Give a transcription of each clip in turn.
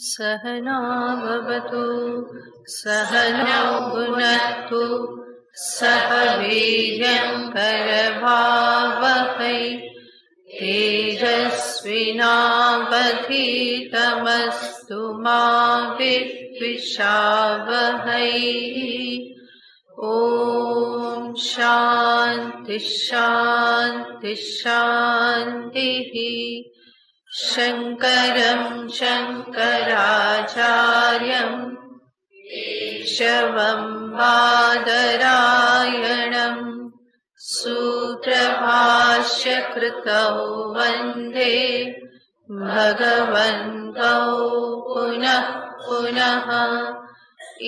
सहना भवतु सहनौ भुनक्तु सह वीर्यं करवावहै तेजस्विनावधीतमस्तु मा विद्विषावहै। ॐ शान्ति शान्ति शान्तिः। शङ्करं शङ्कराचार्यं केशवं बादरायणं सूत्रभाष्यकृतौ वन्दे भगवन्तौ पुनः पुनः।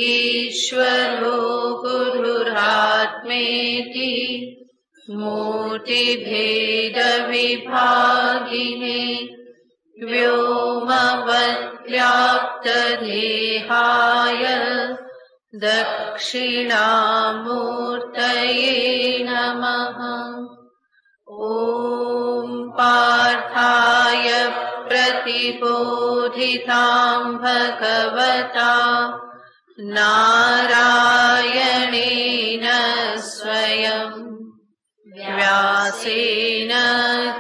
ईश्वरो गुरुरात्मेति मूर्तिभेदविभागिने व्योमवद्व्याप्तदेहाय दक्षिणामूर्तये नमः। ॐ पार्थाय प्रतिबोधितां भगवता नारायणेन स्वयं व्यासेन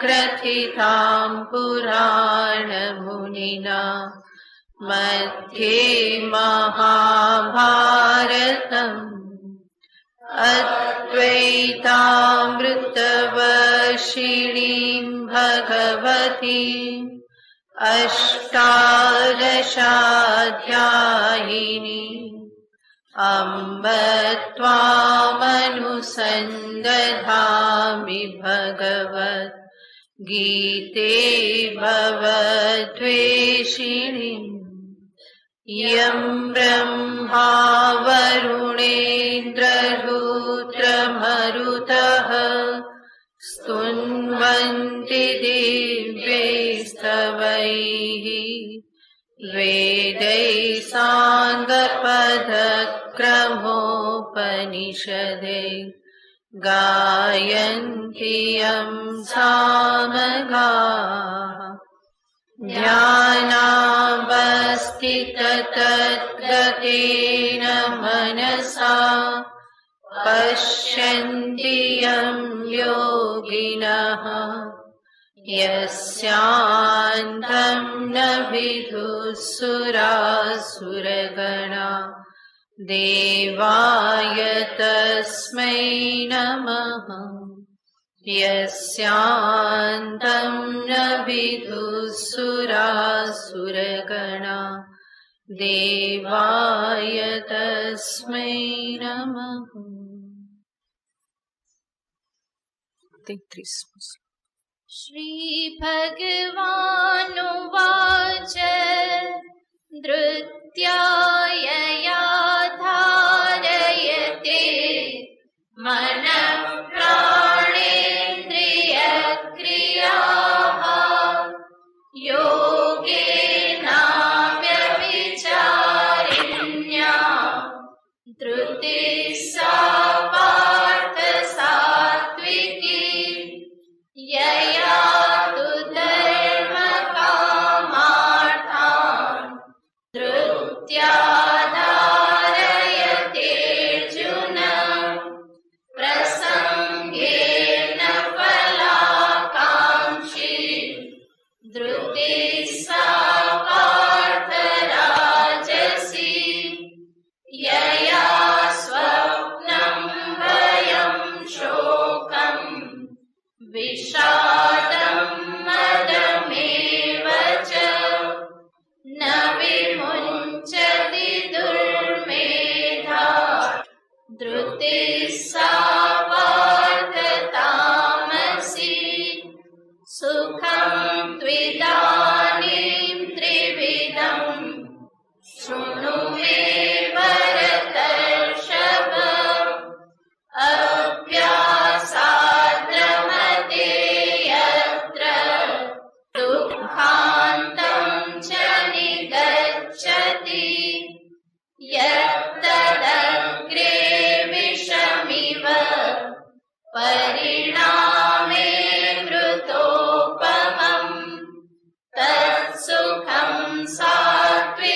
ग्रथितां पुराणमुनिना मध्ये महाभारतम् अद्वैतामृतवर्षिणीं भगवतीम् अष्टादशाध्यायिनीम् अम्ब त्वामनुसन्दधामि भगवद् गीते भवद्वेषिणीम्। यं ब्रह्मा वरुणेन्द्ररुद्रमरुतः स्तुन्वन्ति दिव्यैस्तवैः वेदैः साङ्गपदक्रमोपनिषदे गायन्ति यं सामगाः। ध्यानावस्थिततद्गतेन मनसा पश्यन्ति यं योगिनः यस्यान्तं न विदुःसुरासुरगणा देवाय तस्मै नमः। यस्यान्तं न विदुःसुरासुरगणा देवाय तस्मै नमः। 33 श्री भगवानुवाच धृत्यायया धारयते मनः प्राणेन्द्रियक्रियाः योगेनाव्यभिचारिण्या धृतिः सा पार्थ सात्विकी यया तु धर्मकामार्थान् धृत्या धारयतेऽर्जुन प्रसङ्गेन फलाकाङ्क्षी धृतिः सा पार्थ राजसी यया स्वप्नं भयं शोकम् विषादं मदमेव च न विमुञ्चति दुर्मेधा धृतिः सा पार्थ तामसी सुखं त्विदानीं त्रिविधम् शृणु मे भरतर्षभ अभ्यासाद्रमते यत्र दुःखान्तं च निगच्छति यत्तदग्रे विषमिव परिणामे मृतोपमम् तत्सुखं सात्विकम्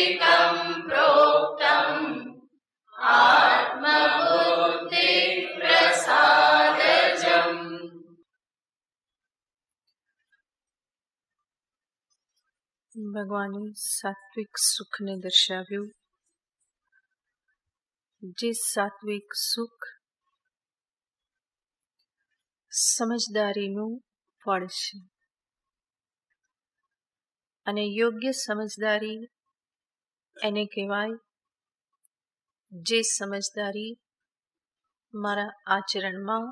ભગવાને સાત્વિક સુખને દર્શાવ્યું. જે સાત્વિક સુખ સમજદારીનું ફળ છે, અને યોગ્ય સમજદારી એને કહેવાય જે સમજદારી મારા આચરણમાં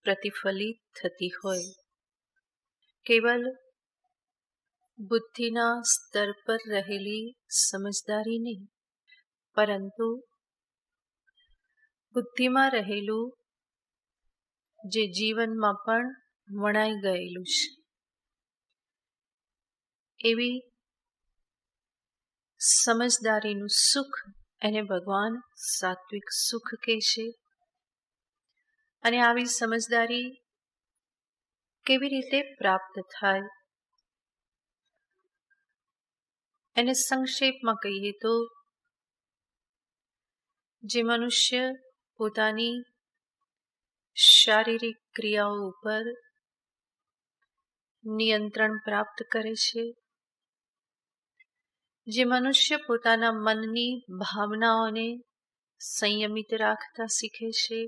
પ્રતિફલિત થતી હોય. કેવલ બુદ્ધિના સ્તર પર રહેલી સમજદારી નહીં, પરંતુ બુદ્ધિમાં રહેલું જે જીવનમાં પણ વણાઈ ગયેલું છે, એવી સમજદારીનું સુખ એને ભગવાન સાત્વિક સુખ કહે છે. અને આવી સમજદારી કેવી રીતે પ્રાપ્ત થાય એને સંક્ષેપમાં કહીએ તો, જે મનુષ્ય પોતાની શારીરિક ક્રિયાઓ ઉપર નિયંત્રણ પ્રાપ્ત કરે છે, જે મનુષ્ય પોતાના મનની ભાવનાઓને સંયમિત રાખતા શીખે છે,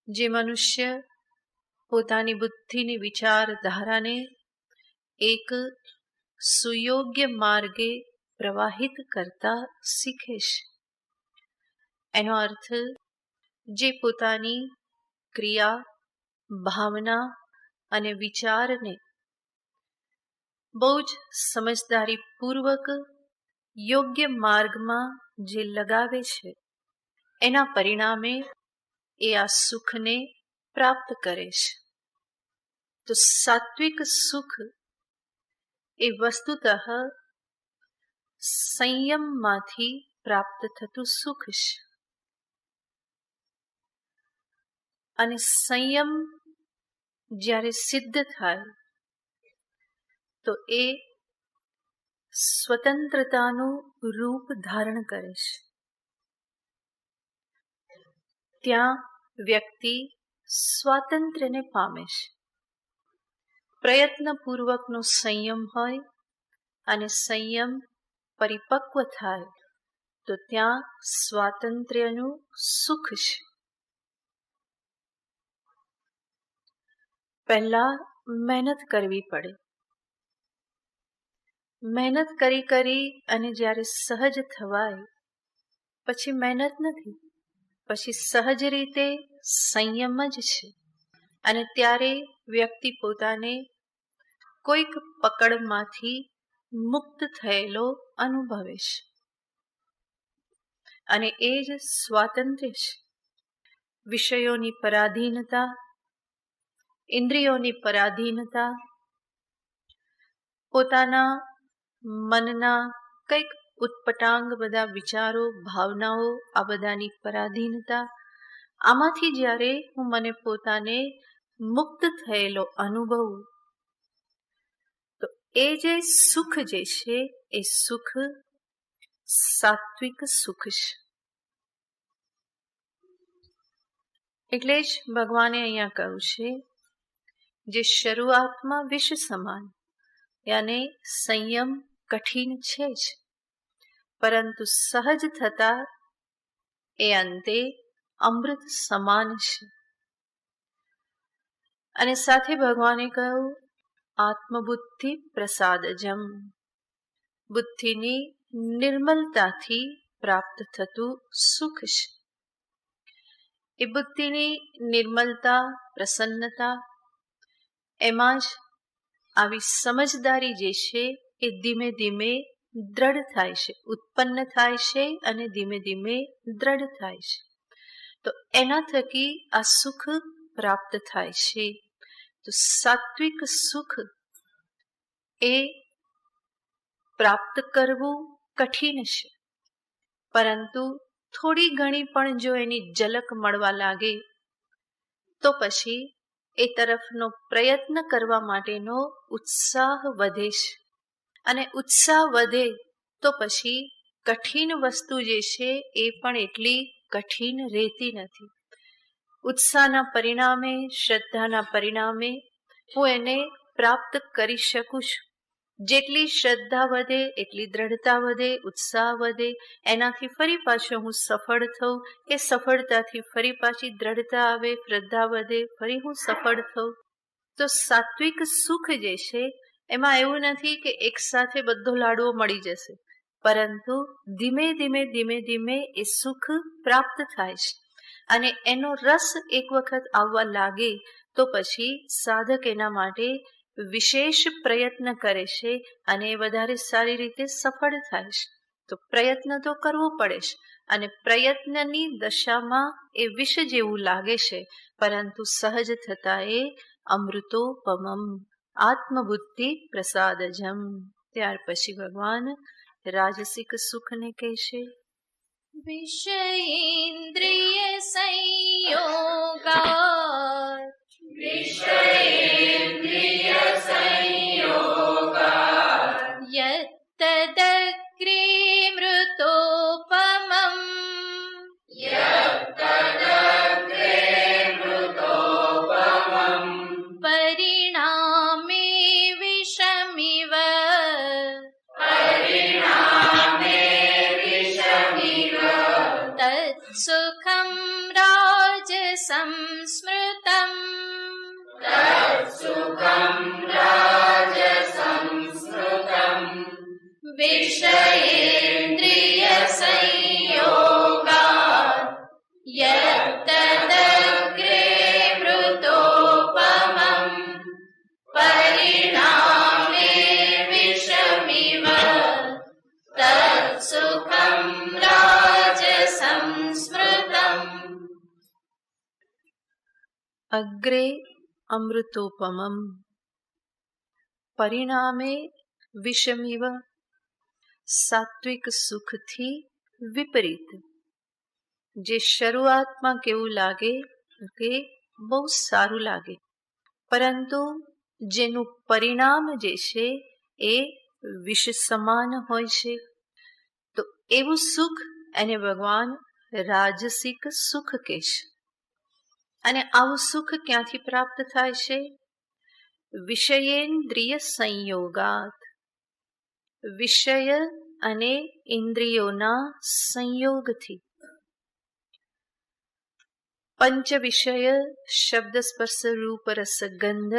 જે મનુષ્ય પોતાની બુદ્ધિની વિચારધારાને એક સુયોગ્ય માર્ગે પ્રવાહિત કરતા શીખે છે. એનો અર્થ, જે પોતાની ક્રિયા, ભાવના અને વિચારને બહુ જ સમજદારીપૂર્વક યોગ્ય માર્ગમાં જે લગાવે છે, એના પરિણામે એ આ સુખને પ્રાપ્ત કરે છે. તો સાત્વિક સુખ એ વસ્તુતઃ સંયમમાંથી પ્રાપ્ત થતું સુખ છે. અને સંયમ જ્યારે સિદ્ધ થાય તો એ સ્વતંત્રતાનું રૂપ ધારણ કરે છે. ત્યાં વ્યક્તિ સ્વાતંત્ર્યને પામે છે. પ્રયત્નપૂર્વકનો સંયમ હોય અને સંયમ પરિપક્વ થાય તો ત્યાં સ્વાતંત્ર્યનું સુખ છે. પહેલા મહેનત કરવી પડે. મહેનત કરી અને જ્યારે સહજ થવાય પછી મહેનત નથી, પછી સહજ રીતે સંયમ જ છે. અને ત્યારે વ્યક્તિ પોતાને કોઈક પકડમાંથી મુક્ત થયેલો અનુભવે છે. અને એ જ સ્વાતંત્ર્ય છે. વિષયોની પરાધીનતા, ઇન્દ્રિયોની પરાધીનતા, પોતાના મનના કંઈક ઉત્પટાંગ બધા વિચારો, ભાવનાઓ, આ બધાની પરાધીનતા, આમાંથી જ્યારે હું મને પોતાને મુક્ત થયેલો અનુભવું તો એ જે સુખ જે છે એ સુખ સાત્વિક સુખ છે. એટલે જ ભગવાને અહીંયા કહ્યું છે, જે શરૂઆતમાં વિષ સમાન, યાને સંયમ કઠિન છે જ, પરંતુ સહજ થતા એ અંતે અમૃત સમાન છે. અને સાથે ભગવાને કહ્યું, આત્મબુદ્ધિ પ્રસાદજમ, બુદ્ધિની નિર્મલતાથી પ્રાપ્ત થતું સુખ છે. એ બુદ્ધિની નિર્મલતા, પ્રસન્નતા, એમાં જ આવી સમજદારી જે છે એ ધીમે ધીમે દ્રઢ થાય છે, ઉત્પન્ન થાય છે અને ધીમે ધીમે દ્રઢ થાય છે. તો એના થકી આ સુખ પ્રાપ્ત થાય છે. તો સાત્વિક સુખ એ પ્રાપ્ત કરવું કઠિન છે, પરંતુ થોડી ઘણી પણ જો એની ઝલક મળવા લાગે તો પછી એ તરફનો પ્રયત્ન કરવા માટેનો ઉત્સાહ વધે છે. અને ઉત્સાહ વધે તો પછી કઠિન વસ્તુ જે છે એ પણ એટલી કઠિન રહેતી નથી. ઉત્સાહના પરિણામે, શ્રદ્ધાના પરિણામે હું એને પ્રાપ્ત કરી શકું છું. જેટલી શ્રદ્ધા વધે એટલી દ્રઢતા વધે, ઉત્સાહ વધે, એનાથી ફરી પાછો હું સફળ થઉં, એ સફળતાથી ફરી પાછી દ્રઢતા આવે, શ્રદ્ધા વધે, ફરી હું સફળ થઉં. તો સાત્વિક સુખ જે છે એમાં એવું નથી કે એક સાથે બધો લાડવો મળી જશે, પરંતુ ધીમે ધીમે ધીમે ધીમે એ સુખ પ્રાપ્ત થાય છે. અને એનો રસ એક વખત આવવા લાગે તો પછી સાધક એના માટે વિશેષ પ્રયત્ન કરે છે અને વધારે સારી રીતે સફળ થાય છે. તો પ્રયત્ન તો કરવો પડે છે, અને પ્રયત્નની દશામાં એ વિષ જેવું લાગે છે, પરંતુ સહજ થતા એ અમૃતોપમમ આત્મબુદ્ધિ પ્રસાદજમ. ત્યાર પછી ભગવાન રાજસિક સુખને કહેશે, વિષયેન્દ્રિય સંયોગાત યત્તદગ્રે મૃતોપમં પરિણામે વિષમિવ તત્સુખં રાજસં સ્મૃતં વિષયેન્દ્રિય સંયોગાત યત્તદગ્રે મૃતોપમં પરિણામે વિષમિવ તત્સુખં રાજસં સ્મૃતં. અગ્રે અમૃતોપમમ પરિણામે વિષમિવ. સાત્વિક સુખથી વિપરીત. જે શરૂઆતમાં કેવું લાગે કે બહુ સારું લાગે, પરંતુ જેનું પરિણામ જે છે એ વિષ સમાન હોય છે, તો એવું સુખ એને ભગવાન રાજસિક સુખ કહે છે. અને આવું સુખ ક્યાંથી પ્રાપ્ત થાય છે? વિષયેન્દ્રિય સંયોગાત. વિષય અને ઇન્દ્રિયોના સંયોગથી. પંચ વિષય શબ્દ સ્પર્શ રૂપ રસ ગંધ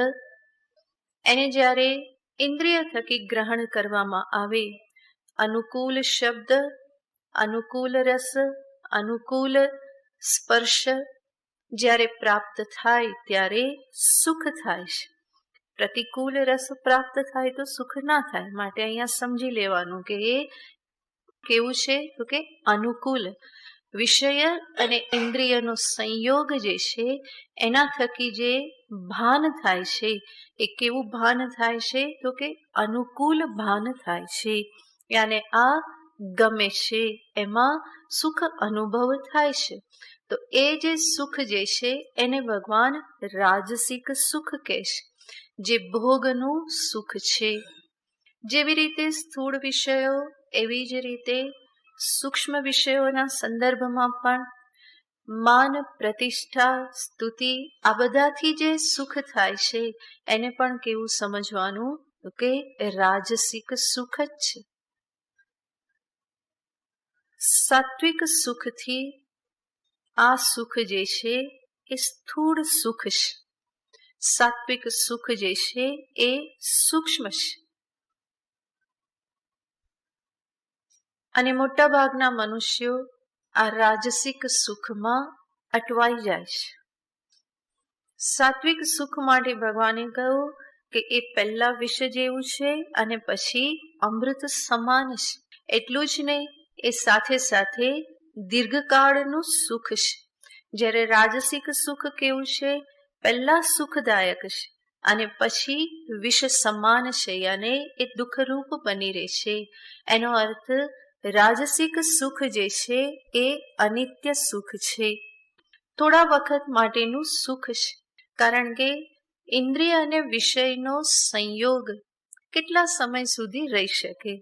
એને જ્યારે ઇન્દ્રિય થકી ગ્રહણ કરવામાં આવે, અનુકૂળ શબ્દ, અનુકૂળ રસ, અનુકૂળ સ્પર્શ જ્યારે પ્રાપ્ત થાય ત્યારે સુખ થાય છે. પ્રતિકૂળ રસ પ્રાપ્ત થાય તો સુખ ના થાય. માટે અહીંયા સમજી લેવાનું કે એ કેવું છે, તો કે અનુકૂળ. વિષય અને ઇન્દ્રિયનો સંયોગ જે છે એના થકી જે ભાન થાય છે એ કેવું ભાન થાય છે, તો કે અનુકૂળ ભાન થાય છે. અને આ ગમે છે, એમાં સુખ અનુભવ થાય છે. તો એ જે સુખ જે છે એને ભગવાન રાજસિક સુખ કહે છે, જે ભોગનું સુખ છે. જેવી રીતે સ્થૂળ વિષયો, એવી જ રીતે સૂક્ષ્મ વિષયોના સંદર્ભમાં પણ માન, પ્રતિષ્ઠા, સ્તુતિ આ બધાથી જે સુખ થાય છે એને પણ કેવું સમજવાનું, તો કે રાજસિક સુખ જ છે. સાત્વિક સુખથી આ સુખ જે છે એ સ્થૂળ સુખ છે. સાત્વિક સુખ જે છે એ સૂક્ષ્મ છે. અને મોટા ભાગના મનુષ્યો આ રાજસિક સુખમાં અટવાઈ જાય છે. સાત્વિક સુખ માટે ભગવાને કહ્યું કે એ પહેલા વિષ જેવું છે અને પછી અમૃત સમાન છે. એટલું જ નહીં, એ સાથે સાથે દીર્ઘકાળનું સુખ છે. જ્યારે રાજસિક સુખ કેવું છે, પહેલા સુખદાયક છે અને પછી વિષ સમાન છે અને એ દુઃખરૂપ બની રહે છે. એનો અર્થ રાજસિક સુખ જે છે એ અનિત્ય સુખ છે, થોડા વખત માટેનું સુખ છે. કારણ કે ઇન્દ્રિય અને વિષયનો સંયોગ કેટલા સમય સુધી રહી શકે?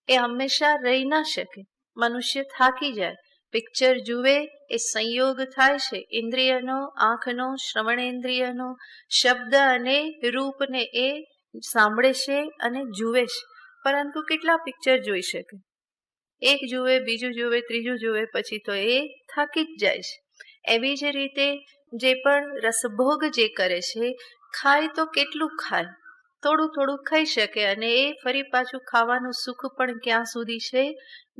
એ હંમેશા રહી ના શકે. મનુષ્ય થાકી જાય. પિક્ચર જુએ એ સંયોગ થાય છે ઇન્દ્રિયનો, આંખનો, શ્રવણેન્દ્રિયનો, શબ્દ અને રૂપને એ સાંભળે છે અને જુએ છે, પરંતુ કેટલા પિક્ચર જોઈ શકે? એક જુએ, બીજું જુએ, ત્રીજું જુએ, પછી તો એ થાકી જ જાય છે. એવી જ રીતે જે પણ રસભોગ જે કરે છે, ખાય તો કેટલું ખાય? થોડું થોડું ખાઈ શકે, અને એ ફરી પાછું ખાવાનું સુખ પણ ક્યાં સુધી છે?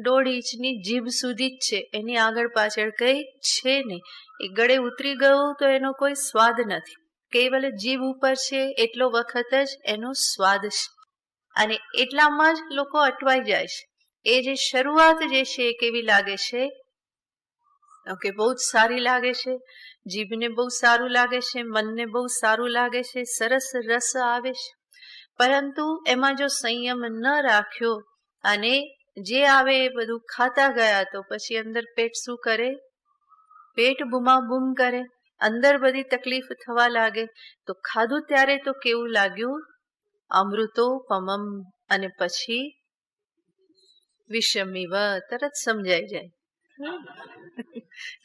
1.5 ઇંચની જીભ સુધી જ છે, એની આગળ પાછળ કંઈ છે નહીં. એ ગળે ઉતરી ગયું તો એનો કોઈ સ્વાદ નથી, કેવલ જીભ ઉપર છે એટલો વખત જ એનો સ્વાદ છે. અને એટલામાં જ લોકો અટવાઈ જાય છે. એ જે શરૂઆત જે છે એ કેવી લાગે છે? ઓકે, બહુ જ સારી લાગે છે, જીભને બહુ સારું લાગે છે, મનને બહુ સારું લાગે છે, સરસ રસ આવે છે. પરંતુ એમાં જો સંયમ ન રાખ્યો અને જે આવે એ બધું ખાતા ગયા, તો પછી અંદર પેટ શું કરે? પેટ બૂમાબૂમ કરે, અંદર બધી તકલીફ થવા લાગે. તો ખાધું ત્યારે તો કેવું લાગ્યું? અમૃતોપમમ. અને પછી વિષમિવ, તરત સમજાઈ જાય.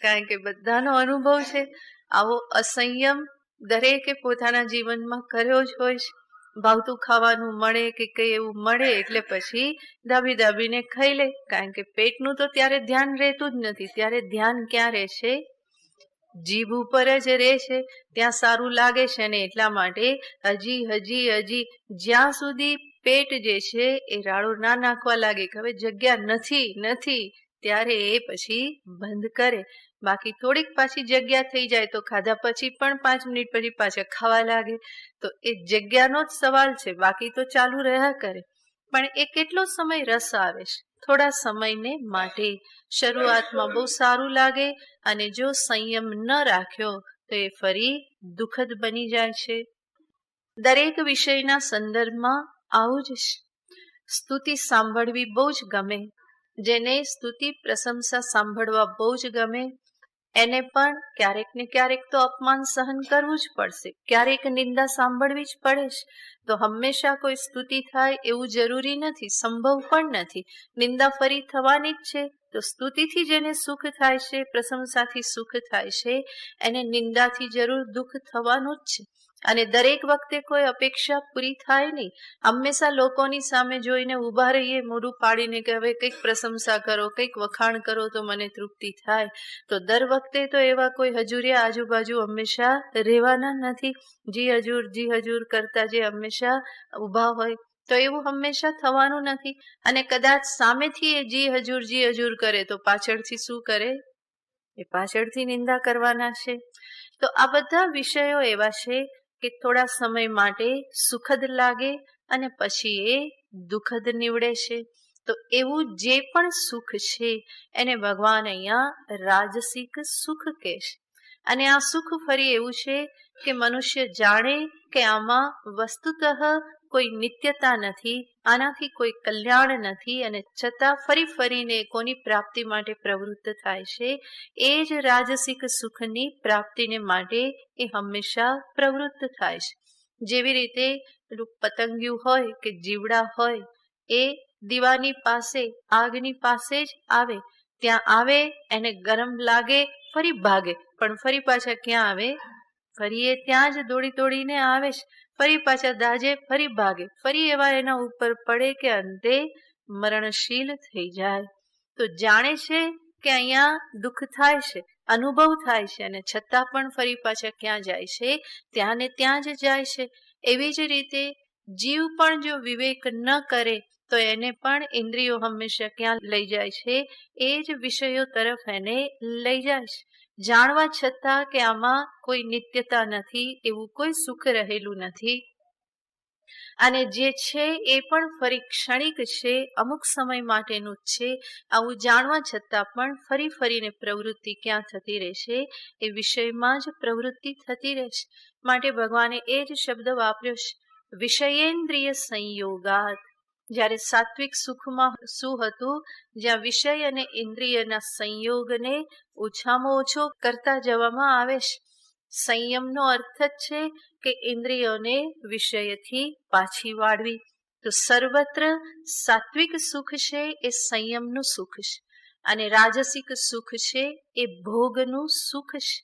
કારણ કે બધાનો અનુભવ છે. આવો અસંયમ દરેકે પોતાના જીવનમાં કર્યો જ હોય છે. ભાવતું ખાવાનું મળે કે કંઈ એવું મળે એટલે પછી દાબી દાબીને ખાઈ લે, કારણ કે પેટનું તો ત્યારે ધ્યાન રહેતું જ નથી. ત્યારે ધ્યાન ક્યાં રહે છે? જીભ ઉપર જ રહે છે. ત્યાં સારું લાગે છે, ને એટલા માટે હજી જ્યાં સુધી પેટ જે છે એ રાડો ના નાખવા લાગે કે હવે જગ્યા નથી, ત્યારે એ પછી બંધ કરે. બાકી થોડીક પાછી જગ્યા થઈ જાય તો ખાધા પછી પણ 5 મિનિટ પછી પાછા ખાવા લાગે. તો એ જગ્યાનો જ સવાલ છે, બાકી તો ચાલુ રહ્યા કરે. પણ એ કેટલો સમય રસ આવે છે? થોડા સમયને માટે. શરૂઆતમાં બહુ સારું લાગે, અને જો સંયમ ન રાખ્યો તો એ ફરી દુઃખદ બની જાય છે. દરેક વિષયના સંદર્ભમાં આવું જ છે. સ્તુતિ સાંભળવી બહુ જ ગમે. જેને સ્તુતિ પ્રશંસા સાંભળવા બહુ જ ગમે, એને પણ ક્યારેક ને ક્યારેક તો અપમાન સહન કરવું જ પડશે, ક્યારેક નિંદા સાંભળવી જ પડે છે. તો હંમેશા કોઈ સ્તુતિ થાય એવું જરૂરી નથી, સંભવ પણ નથી. નિંદા ફરી થવાની જ છે. તો સ્તુતિથી જેને સુખ થાય છે, પ્રશંસાથી સુખ થાય છે, એને નિંદાથી જરૂર દુઃખ થવાનું જ છે. અને દરેક વખતે કોઈ અપેક્ષા પૂરી થાય નહીં. હંમેશા લોકોની સામે જોઈને ઊભા રહીએ મોઢું પાડીને કે હવે કંઈક પ્રશંસા કરો, કંઈક વખાણ કરો તો મને તૃપ્તિ થાય. તો દર વખતે તો એવા કોઈ હજુરિયા આજુબાજુ હંમેશા રહેવાના નથી. જી હજુર કરતા જે હંમેશા ઊભા હોય, તો એવું હંમેશા થવાનું નથી. અને કદાચ સામેથી એ જી હજુર કરે તો પાછળથી શું કરે? એ પાછળથી નિંદા કરવાના છે. તો આ બધા વિષયો એવા છે કે થોડા સમય માટે સુખદ લાગે અને પછી એ દુઃખદ નીવડે છે. તો એવું જે પણ સુખ છે એને ભગવાન અહીંયા રાજસિક સુખ કહે છે. અને આ સુખ ફરી એવું છે કે મનુષ્ય જાણે કે આમાં વસ્તુતઃ કોઈ નિત્યતા નથી, આનાથી કોઈ કલ્યાણ નથી, અને છતાં ફરીને કોની પ્રાપ્તિ માટે પ્રવૃત્ત થાય છે? એ જ રાજસિક સુખની પ્રાપ્તિને માટે એ હંમેશા પ્રવૃત્ત થાય છે. જેવી રીતે પતંગિયું હોય કે જીવડા હોય, એ દીવાની પાસે, આગની પાસે જ આવે. ત્યાં આવે, એને ગરમ લાગે, ફરી ભાગે, પણ ફરી પાછા ક્યાં આવે? ફરી એ ત્યાં જ દોડીને આવે છે. ફરી પાછા દાજે, ફરી ભાગે, ફરી એવા એના ઉપર પડે કે અંતે મરણશીલ થઈ જાય. તો જાણે છે કે અહીંયા દુઃખ થાય છે, અનુભવ થાય છે, અને છતાં પણ ફરી પાછા ક્યાં જાય છે? ત્યાં ને ત્યાં જ જાય છે. એવી જ રીતે જીવ પણ જો વિવેક ન કરે તો એને પણ ઇન્દ્રિયો હંમેશા ક્યાં લઈ જાય છે? એ જ વિષયો તરફ એને લઈ જાય છે. જાણવા છતાં કે આમાં કોઈ નિત્યતા નથી, એવું કોઈ સુખ રહેલું નથી, અને જે છે એ પણ ફરી ક્ષણિક છે, અમુક સમય માટેનું જ છે. આવું જાણવા છતાં પણ ફરીને પ્રવૃત્તિ ક્યાં થતી રહેશે? એ વિષયમાં જ પ્રવૃત્તિ થતી રહેશે. માટે ભગવાને એ જ શબ્દ વાપર્યો છે, વિષયેન્દ્રિય સંયોગાત. જ્યારે સાત્વિક સુખમાં શું હતું? જ્યાં વિષય અને ઇન્દ્રિયના સંયોગને ઓછામાં ઓછો કરતા જવામાં આવે છે. સંયમનો અર્થ જ છે કે ઇન્દ્રિયોને વિષયથી પાછી વાળવી. તો સર્વત્ર સાત્વિક સુખ છે એ સંયમનું સુખ છે, અને રાજસિક સુખ છે એ ભોગનું સુખ છે.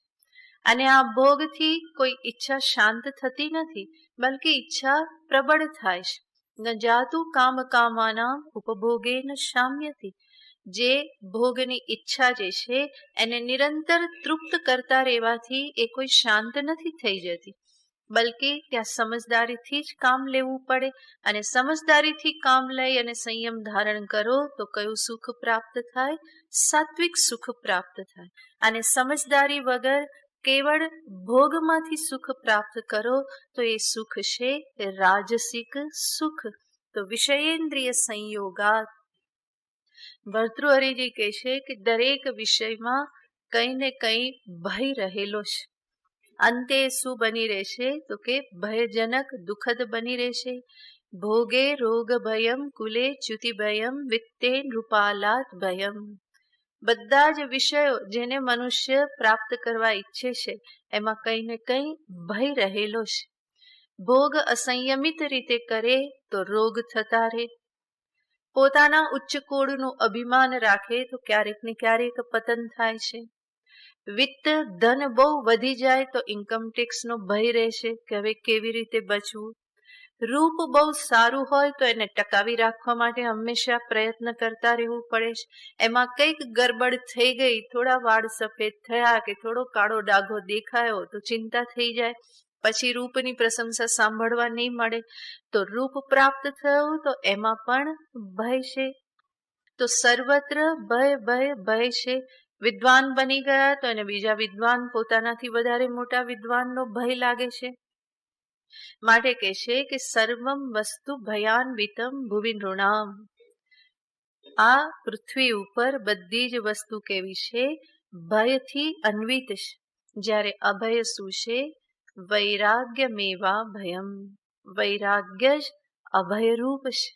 અને આ ભોગથી કોઈ ઈચ્છા શાંત થતી નથી, બલકે ઈચ્છા પ્રબળ થાય છે. ન જાતું કામ કામાનામ ઉપભોગેન શામ્યતિ. જે ભોગની ઈચ્છા જે છે એને નિરંતર તૃપ્ત કરતા રહેવાથી એ કોઈ શાંત નથી થઈ જતી, બલકે ત્યાં સમજદારીથી જ કામ લેવું પડે. અને સમજદારીથી કામ લઈ અને સંયમ ધારણ કરો તો કયું સુખ પ્રાપ્ત થાય? સાત્વિક સુખ પ્રાપ્ત થાય. અને સમજદારી વગર કેવળ ભોગમાંથી સુખ પ્રાપ્ત કરો તો એ સુખ છે રાજસિક સુખ. તો વિષયેન્દ્રિય સંયોગાત. ભર્તૃહરિજી કહે છે કે દરેક વિષયમાં કંઈ ને કંઈ ભય રહેલો છે. અંતે શું બની રહેશે? તો કે ભયજનક દુઃખદ બની રહેશે. ભોગે રોગ ભયમ કુલે ચ્યુતિ ભયમ વિત્તે નૃપાલાત ભયમ. બધા જ વિષયો જેને મનુષ્ય પ્રાપ્ત કરવા ઈચ્છે છે એમાં કંઈ ને કંઈ ભય રહેલો છે. ભોગ અસંયમિત રીતે કરે તો રોગ થતા રહે. પોતાના ઉચ્ચ કોડનું અભિમાન રાખે તો ક્યારેક ને ક્યારેક પતન થાય છે. વિત્ત ધન બહુ વધી જાય તો ઇન્કમ ટેક્સનો ભય રહેશે કે હવે કેવી રીતે બચવું. રૂપ બહુ સારું હોય તો એને ટકાવી રાખવા માટે હંમેશા પ્રયત્ન કરતા રહેવું પડે છે. એમાં કંઈક ગરબડ થઈ ગઈ, થોડા વાળ સફેદ થયા કે થોડો કાળો ડાઘો દેખાયો તો ચિંતા થઈ જાય, પછી રૂપની પ્રશંસા સાંભળવા નહીં મળે. તો રૂપ પ્રાપ્ત થયું તો એમાં પણ ભય છે. તો સર્વત્ર ભય ભય ભય છે. વિદ્વાન બની ગયા તો એને બીજા વિદ્વાન પોતાનાથી વધારે મોટા વિદ્વાનનો ભય લાગે છે. માટે કહે છે કે સર્વમ વસ્તુ ભયાન્વિતમ ભુવિ નૃણામ. આ પૃથ્વી ઉપર બધી જ વસ્તુ કેવી છે? ભયથી અન્વિત છે. જ્યારે અભય શું છે? વૈરાગ્ય મેવા ભયમ. વૈરાગ્ય જ અભયરૂપ છે.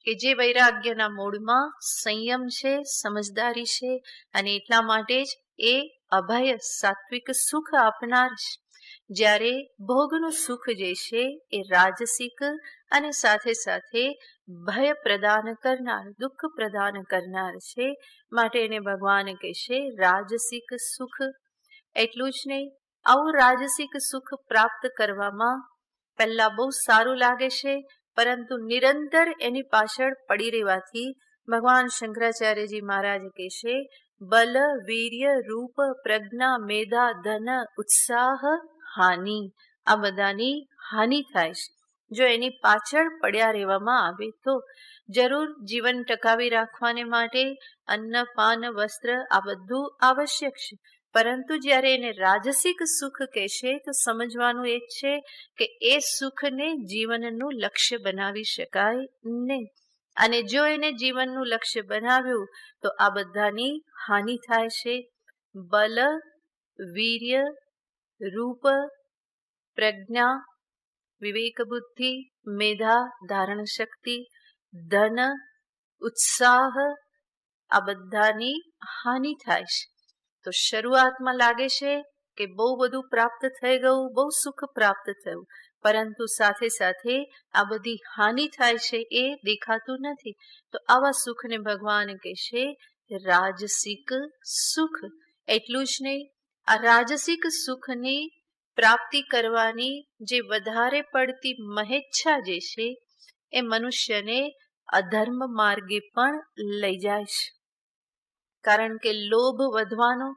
કે જે વૈરાગ્યના મૂળમાં સંયમ છે, સમજદારી છે, અને એટલા માટે જ એ અભય સાત્વિક સુખ આપનાર છે. જ્યારે ભોગનું સુખ જે છે એ રાજસિક અને સાથે સાથે ભય પ્રદાન કરનાર, દુઃખ પ્રદાન કરનાર છે. માટે એને ભગવાન કહેશે રાજસિક સુખ. એટલું જ નહીં, આવું રાજસિક સુખ પ્રાપ્ત કરવામાં પહેલા બહુ સારું લાગે છે, પરંતુ નિરંતર એની પાછળ પડી રહેવાથી ભગવાન શંકરાચાર્યજી મહારાજ કહેશે બલ વીર્ય રૂપ પ્રજ્ઞા મેધા ધન ઉત્સાહ હાનિ. આ બધાની હાનિ થાય છે. જો એની પાછળ પડ્યા રહેવામાં આવે તો જરૂર જીવન ટકાવી રાખવાને માટે અન્ન પાન વસ્ત્ર આ બધું આવશ્યક છે, પરંતુ જ્યારે એને રાજસિક સુખ કહેશે તો સમજવાનું એ જ છે કે એ સુખને જીવનનું લક્ષ્ય બનાવી શકાય નહીં. અને જો એને જીવનનું લક્ષ્ય બનાવ્યું તો આ બધાની હાનિ થાય છે. બલ વીર્ય રૂપ પ્રજ્ઞા વિવેક બુદ્ધિ મેધા ધારણ શક્તિ ધન ઉત્સાહ આ બધાની હાનિ થાય છે. તો શરૂઆતમાં લાગે છે કે બહુ બધું પ્રાપ્ત થઈ ગયું, બહુ સુખ પ્રાપ્ત થયું, પરંતુ સાથે સાથે આ બધી હાનિ થાય છે એ દેખાતું નથી. તો આવા સુખને ભગવાન કહેશે રાજસિક સુખ. એટલું જ નહીં, આ રાજસિક સુખની પ્રાપ્તિ કરવાની જે વધારે પડતી મહેચ્છા જે છે એ મનુષ્યને અધર્મ માર્ગે પણ લઈ જાય છે. કારણ કે લોભ વધવાનો,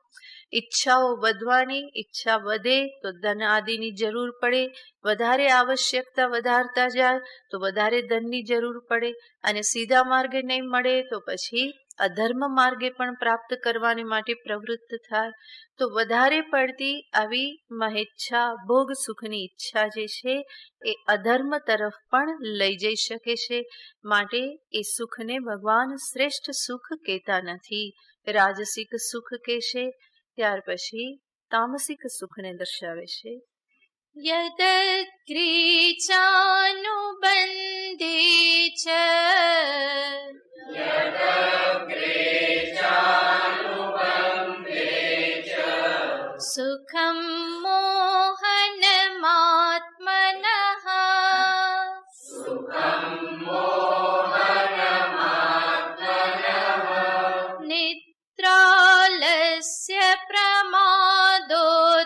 ઈચ્છાઓ વધવાની, ઈચ્છા વધે તો ધન આદિની જરૂર પડે, વધારે આવશ્યકતા વધારતા જાય તો વધારે ધનની જરૂર પડે, અને સીધા માર્ગે નહીં મળે તો પછી અધર્મ માર્ગે પણ પ્રાપ્ત કરવાને માટે પ્રવૃત્ત થાય. તો વધારે પડતી આવી મહેચ્છા ભોગ સુખની ઈચ્છા જે છે એ અધર્મ તરફ પણ લઈ જઈ શકે છે. માટે એ સુખને ભગવાન શ્રેષ્ઠ સુખ કહેતા નથી, રાજસિક સુખ કહેશે. ત્યાર પછી તામસિક સુખને દર્શાવે છે. યદગ્રીચાનુબંધે ચ સુખમ મોહનમાત્મનઃ નિદ્રાલસ્ય પ્રમાદોશ્ચ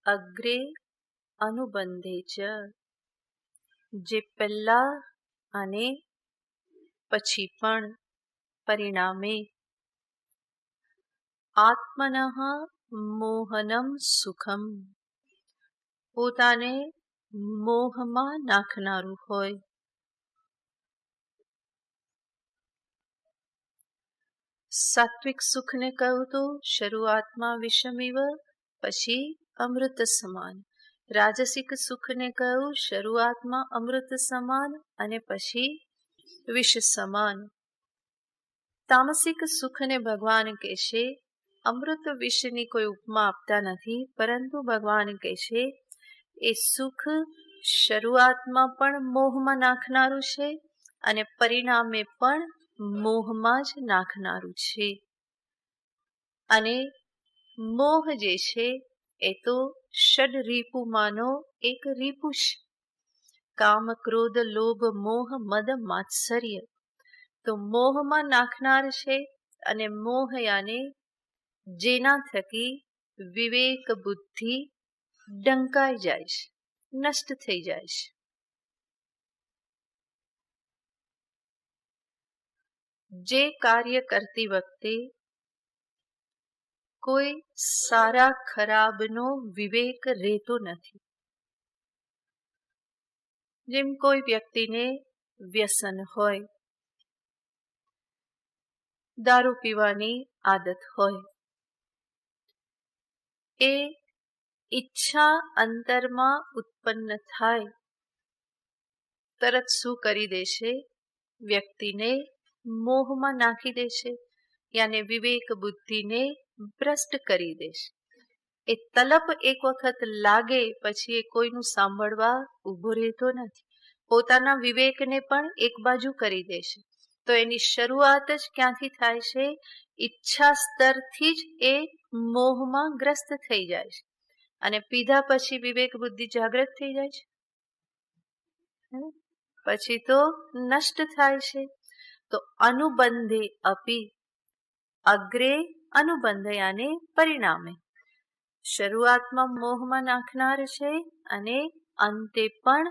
અગ્રે અનુબંધે ચ, જે પહેલા અને પછી પણ પરિણામે આત્મનઃ મોહનમ સુખમ, પોતાને મોહમાં નાખનારું હોય. સાત્વિક સુખને કહું તો શરૂઆતમાં વિષમિવ, પછી અમૃત સમાન. રાજસિક સુખને કહું શરૂઆતમાં અમૃત સમાન અને પછી વિષ સમાન. તામસિક સુખને ભગવાન કહેશે, અમૃત વિષની કોઈ ઉપમા આપતા નથી, પરંતુ ભગવાન કહેશે એ સુખ શરૂઆતમાં પણ મોહમાં નાખનારું છે અને પરિણામે પણ મોહમાં જ નાખનારું છે. અને મોહ જે છે એ તો ષડ રીપુમાંનો એક રીપુ છે. કામ, ક્રોધ, લોભ, મોહ, મદ, માત્સર્ય. તો મોહમાં નાખનાર છે અને મોહ યાને જેના થકી વિવેક બુદ્ધિ ડંકાઈ જાય છે, નષ્ટ થઈ જાય છે. જે કાર્ય કરતી વખતે કોઈ સારા ખરાબનો વિવેક રહેતો નથી. જેમ કોઈ વ્યક્તિને વ્યસન હોય, દારૂ પીવાની આદત હોય, એ ઈચ્છા અંતરમાં ઉત્પન્ન થાય તરત શું કરી દેશે? વ્યક્તિને મોહમાં નાખી દેશે, યાને વિવેક બુદ્ધિને ભ્રષ્ટ કરી દેશે. એ તલપ એક વખત લાગે પછી એ કોઈનું સાંભળવા ઊભો રહેતો નથી, પોતાના વિવેકને પણ એક બાજુ કરી દેશે. તો એની શરૂઆત જ ક્યાંથી થાય છે? ઈચ્છા સ્તરથી જ એ મોહમાં ગ્રસ્ત થઈ જાય છે અને પીધા પછી વિવેક બુદ્ધિ જાગૃત થઈ જાય છે, પછી તો નષ્ટ થાય છે. તો અનુબંધે અપી, અગ્રે અનુબંધ યાને પરિણામે શરૂઆતમાં મોહમાં નાખનાર છે અને અંતે પણ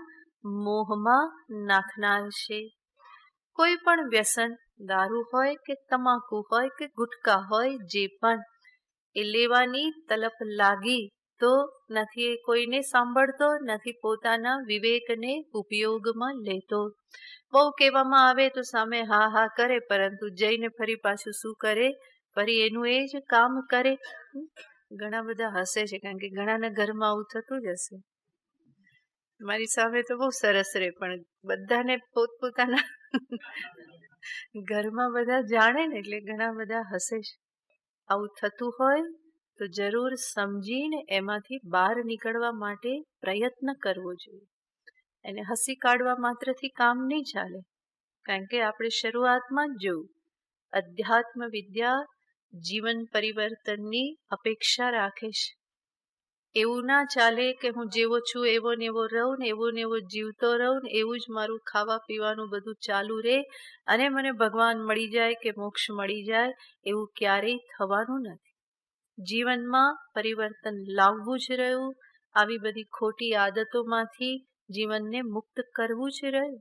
મોહમાં નાખનાર છે. કોઈ પણ વ્યસન, દારૂ હોય કે તમાકુ હોય કે ગુટકા હોય, જે પણ એ લેવાની તલપ લાગી તો નથી એ કોઈને સાંભળતો, નથી પોતાના વિવેકને ઉપયોગમાં લેતો. બહુ કહેવામાં આવે તો સામે હા હા કરે, પરંતુ જઈને ફરી પાછું શું કરે? ફરી એનું એ જ કામ કરે. ઘણા બધા હસે છે, કારણ કે ઘણાના ઘરમાં આવું થતું જ હશે. મારી સામે તો બહુ સરસ રહે, પણ બધાને પોતપોતાના ઘરમાં બધા જાણે ને એટલે ઘણા બધા હસે છે. આવું થતું હોય તો જરૂર સમજીને એમાંથી બહાર નીકળવા માટે પ્રયત્ન કરવો જોઈએ. એને હસી કાઢવા માત્રથી કામ નહીં ચાલે, કારણ કે આપણે શરૂઆતમાં જ જોયું, અધ્યાત્મ વિદ્યા જીવન પરિવર્તનની અપેક્ષા રાખે છે. એવું ના ચાલે કે હું જેવો છું એવો ને એવો રહું ને એવો જીવતો રહું ને એવું જ મારું ખાવા પીવાનું બધું ચાલુ રહે અને મને ભગવાન મળી જાય કે મોક્ષ મળી જાય, એવું ક્યારેય થવાનું નથી. જીવનમાં પરિવર્તન લાવવું જ રહ્યું, આવી બધી ખોટી આદતોમાંથી જીવનને મુક્ત કરવું જ રહ્યું.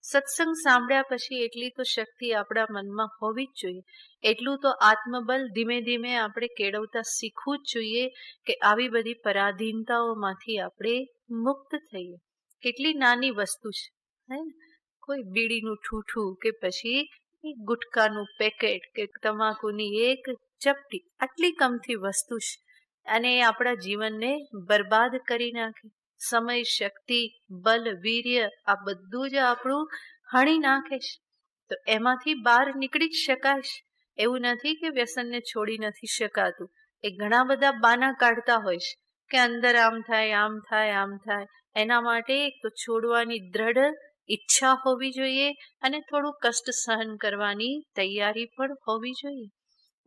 સત્સંગ સાંભળ્યા પછી એટલી તો શક્તિ આપણા મનમાં હોવી જ જોઈએ, એટલું તો આત્મબલ ધીમે ધીમે આપણે કેળવતા શીખવું જ જોઈએ કે આવી બધી પરાધીનતાઓમાંથી આપણે મુક્ત થઈએ. કેટલી નાની વસ્તુ છે, હે ને? કોઈ બીડીનું ઠૂઠું કે પછી ગુટકાનું પેકેટ કે તમાકુની એક ચપટી, આટલી કમથી વસ્તુ છે અને એ આપણા જીવનને બરબાદ કરી નાખે. સમય, શક્તિ, બલ, વીર્ય આ બધું જ આપણું હણી નાખે છે. તો એમાંથી બહાર નીકળી જ શકાય છે. એવું નથી કે વ્યસનને છોડી નથી શકાતું. એ ઘણા બધા બાના કાઢતા હોય છે કે અંદર આમ થાય, આમ થાય, આમ થાય. એના માટે એક તો છોડવાની દ્રઢ ઈચ્છા હોવી જોઈએ અને થોડું કષ્ટ સહન કરવાની તૈયારી પણ હોવી જોઈએ.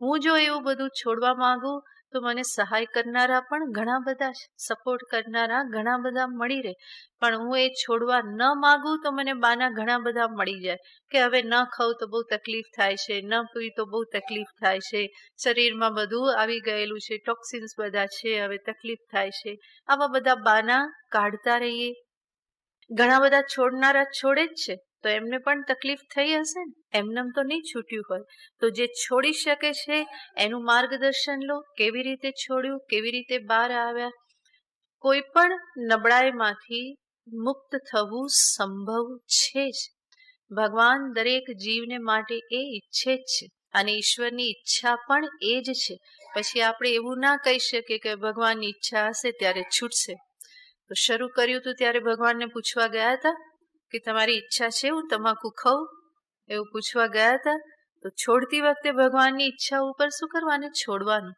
હું જો એવું બધું છોડવા માંગુ તો મને સહાય કરનારા પણ ઘણા બધા છે, સપોર્ટ કરનારા ઘણા બધા મળી રહે, પણ હું એ છોડવા ન માગું તો મને બાના ઘણા બધા મળી જાય કે હવે ન ખાઉં તો બહુ તકલીફ થાય છે, ન પીવું તો બહુ તકલીફ થાય છે, શરીરમાં બધું આવી ગયેલું છે, ટોક્સિન્સ બધા છે, હવે તકલીફ થાય છે. આવા બધા બાના કાઢતા રહીએ. ઘણા બધા છોડનારા છોડે જ છે, તો એમને પણ તકલીફ થઈ હશે ને, એમનેમ તો નહીં છૂટ્યું હોય. તો જે છોડી શકે છે એનું માર્ગદર્શન લો, કેવી રીતે છોડ્યું, કેવી રીતે બહાર આવ્યા. કોઈ પણ નબળાઈમાંથી મુક્ત થવું સંભવ છે જ. ભગવાન દરેક જીવને માટે એ ઈચ્છે જ છે, અને ઈશ્વરની ઈચ્છા પણ એ જ છે. પછી આપણે એવું ના કહી શકીએ કે ભગવાનની ઈચ્છા હશે ત્યારે છૂટશે. તો શરૂ કર્યું હતું ત્યારે ભગવાનને પૂછવા ગયા હતા કે તમારી ઈચ્છા છે હું તમાકુ ખાઉં, એવું પૂછવા ગયા હતા. તો છોડતી વખતે ભગવાનની ઈચ્છા ઉપર શું કરવાનું, છોડવાનું.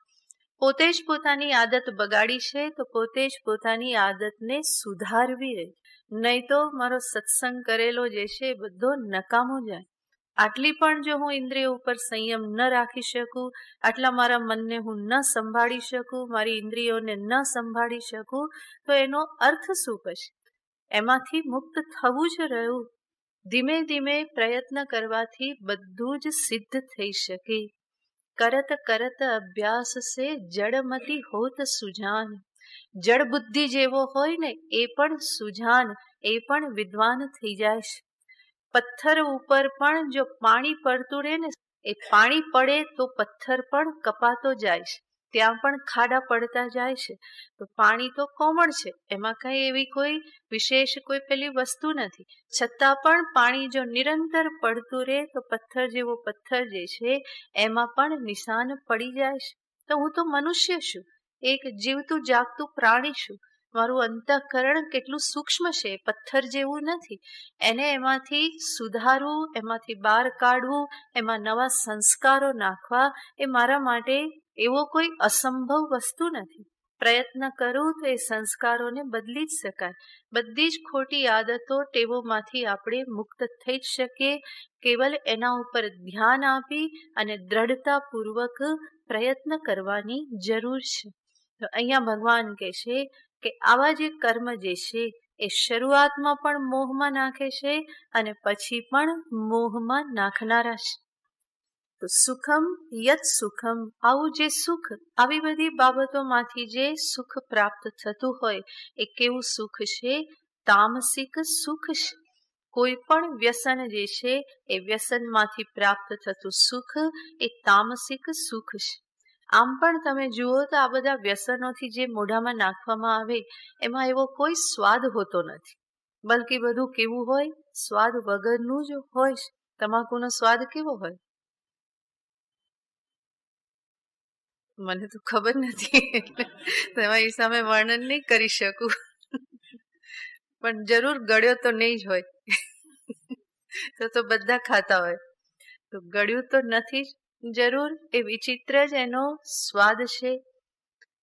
પોતે જ પોતાની આદત બગાડી છે તો પોતે જ પોતાની આદતને સુધારવી રહી, નહીં તો મારો સત્સંગ કરેલો જે છે એ બધો નકામો જાય. આટલી પણ જો હું ઇન્દ્રિયો ઉપર સંયમ ન રાખી શકું, આટલા મારા મનને હું ન સંભાળી શકું, મારી ઇન્દ્રિયોને ન સંભાળી શકું, તો એનો અર્થ શું પછી? એમાંથી મુક્ત થવું જ રહ્યું. ધીમે ધીમે પ્રયત્ન કરવાથી બધું જ સિદ્ધ થઈ શકે. કરત કરત અભ્યાસ સે જડમતી હોત સુજાન. જડ બુદ્ધિ જેવો હોય ને એ પણ સુજાન, એ પણ વિદ્વાન થઈ જાય છે. પથ્થર ઉપર પણ જો પાણી પડતું રહે ને, એ પાણી પડે તો પથ્થર પણ કપાતો જાય છે, ત્યાં પણ ખાડા પડતા જાય છે. તો પાણી તો કોમળ છે, એમાં કઈ એવી કોઈ વિશેષ કોઈ પેલી વસ્તુ નથી, છતાં પણ પાણી જો નિરંતર પડતું રહે તો પથ્થર જેવો પથ્થર જે છે એમાં પણ નિશાન પડી જાય છે. તો હું તો મનુષ્ય છું, એક જીવતું જાગતું પ્રાણી છું. મારું અંતઃકરણ કેટલું સૂક્ષ્મ છે, પથ્થર જેવું નથી. એને એમાંથી સુધારવું, એમાંથી બહાર કાઢવું, એમાં નવા સંસ્કારો નાખવા, એ મારા માટે એવો કોઈ અસંભવ વસ્તુ નથી. પ્રયત્ન કરું તો એ સંસ્કારોને બદલી જ શકાય. બધી જ ખોટી આદતો, ટેવોમાંથી આપણે મુક્ત થઈ જ શકીએ. કેવલ એના ઉપર ધ્યાન આપી અને દ્રઢતાપૂર્વક પ્રયત્ન કરવાની જરૂર છે. તો અહીંયા ભગવાન કહે છે કે આવા જે કર્મ જે છે એ શરૂઆતમાં પણ મોહમાં નાખે છે અને પછી પણ મોહમાં નાખનારા છે. તો સુખમ યત સુખમ, આવું જે સુખ, આવી બધી બાબતોમાંથી જે સુખ પ્રાપ્ત થતું હોય એ કેવું સુખ છે? તામસિક સુખ છે. કોઈ પણ વ્યસન જે છે એ વ્યસનમાંથી પ્રાપ્ત થતું સુખ એ તામસિક સુખ છે. આમ પણ તમે જુઓ તો આ બધા વ્યસનોથી જે મોઢામાં નાખવામાં આવે એમાં એવો કોઈ સ્વાદ હોતો નથી, બલકે બધું કેવું હોય, સ્વાદ વગરનું જ હોય. તમાકુનો સ્વાદ કેવો હોય? મને તો ખબર નથી, તમારી સામે વર્ણન નહીં કરી શકું, પણ જરૂર ગળ્યો તો નહીં જ હોય. તો બધા ખાતા હોય, તો ગળ્યું તો નથી જ જરૂર. એ વિચિત્ર જ એનો સ્વાદ છે.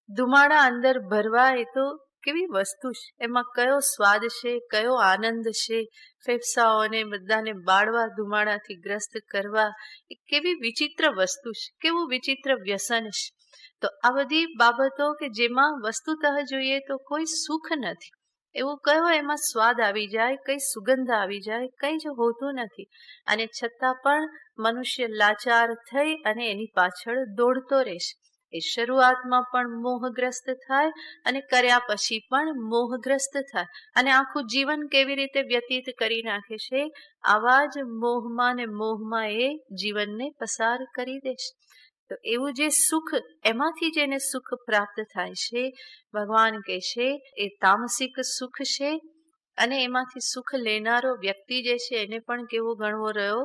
ધુમાડા અંદર ભરવા એ તો કેવી વસ્તુ છે, એમાં કયો સ્વાદ છે, કયો આનંદ છે. ફેફસાઓને બધાને બાળવા, ધુમાડાથી ગ્રસ્ત કરવા, એ કેવી વિચિત્ર વસ્તુ છે, કેવું વિચિત્ર વ્યસન છે. તો આ બધી બાબતો કે જેમાં વસ્તુતઃ જોઈએ તો કોઈ સુખ નથી, એવું કયો એમાં સ્વાદ આવી જાય, કઈ સુગંધ આવી જાય, કઈ જ હોતું નથી. અને છતાં પણ મનુષ્ય લાચાર થઈ અને એની પાછળ દોડતો રહેશે. એ શરૂઆતમાં પણ મોહગ્રસ્ત થાય અને કર્યા પછી પણ મોહગ્રસ્ત થાય, અને આખું જીવન કેવી રીતે વ્યતીત કરી નાખે છે, આવા જ મોહમાં ને મોહમાં એ જીવનને પસાર કરી દેશે. તો એવું જે સુખ, એમાંથી જેને સુખ પ્રાપ્ત થાય છે, ભગવાન કહે છે એ તામસિક સુખ છે. અને એમાંથી સુખ લેનારો વ્યક્તિ જે છે એને પણ કેવો ગણવો રહ્યો?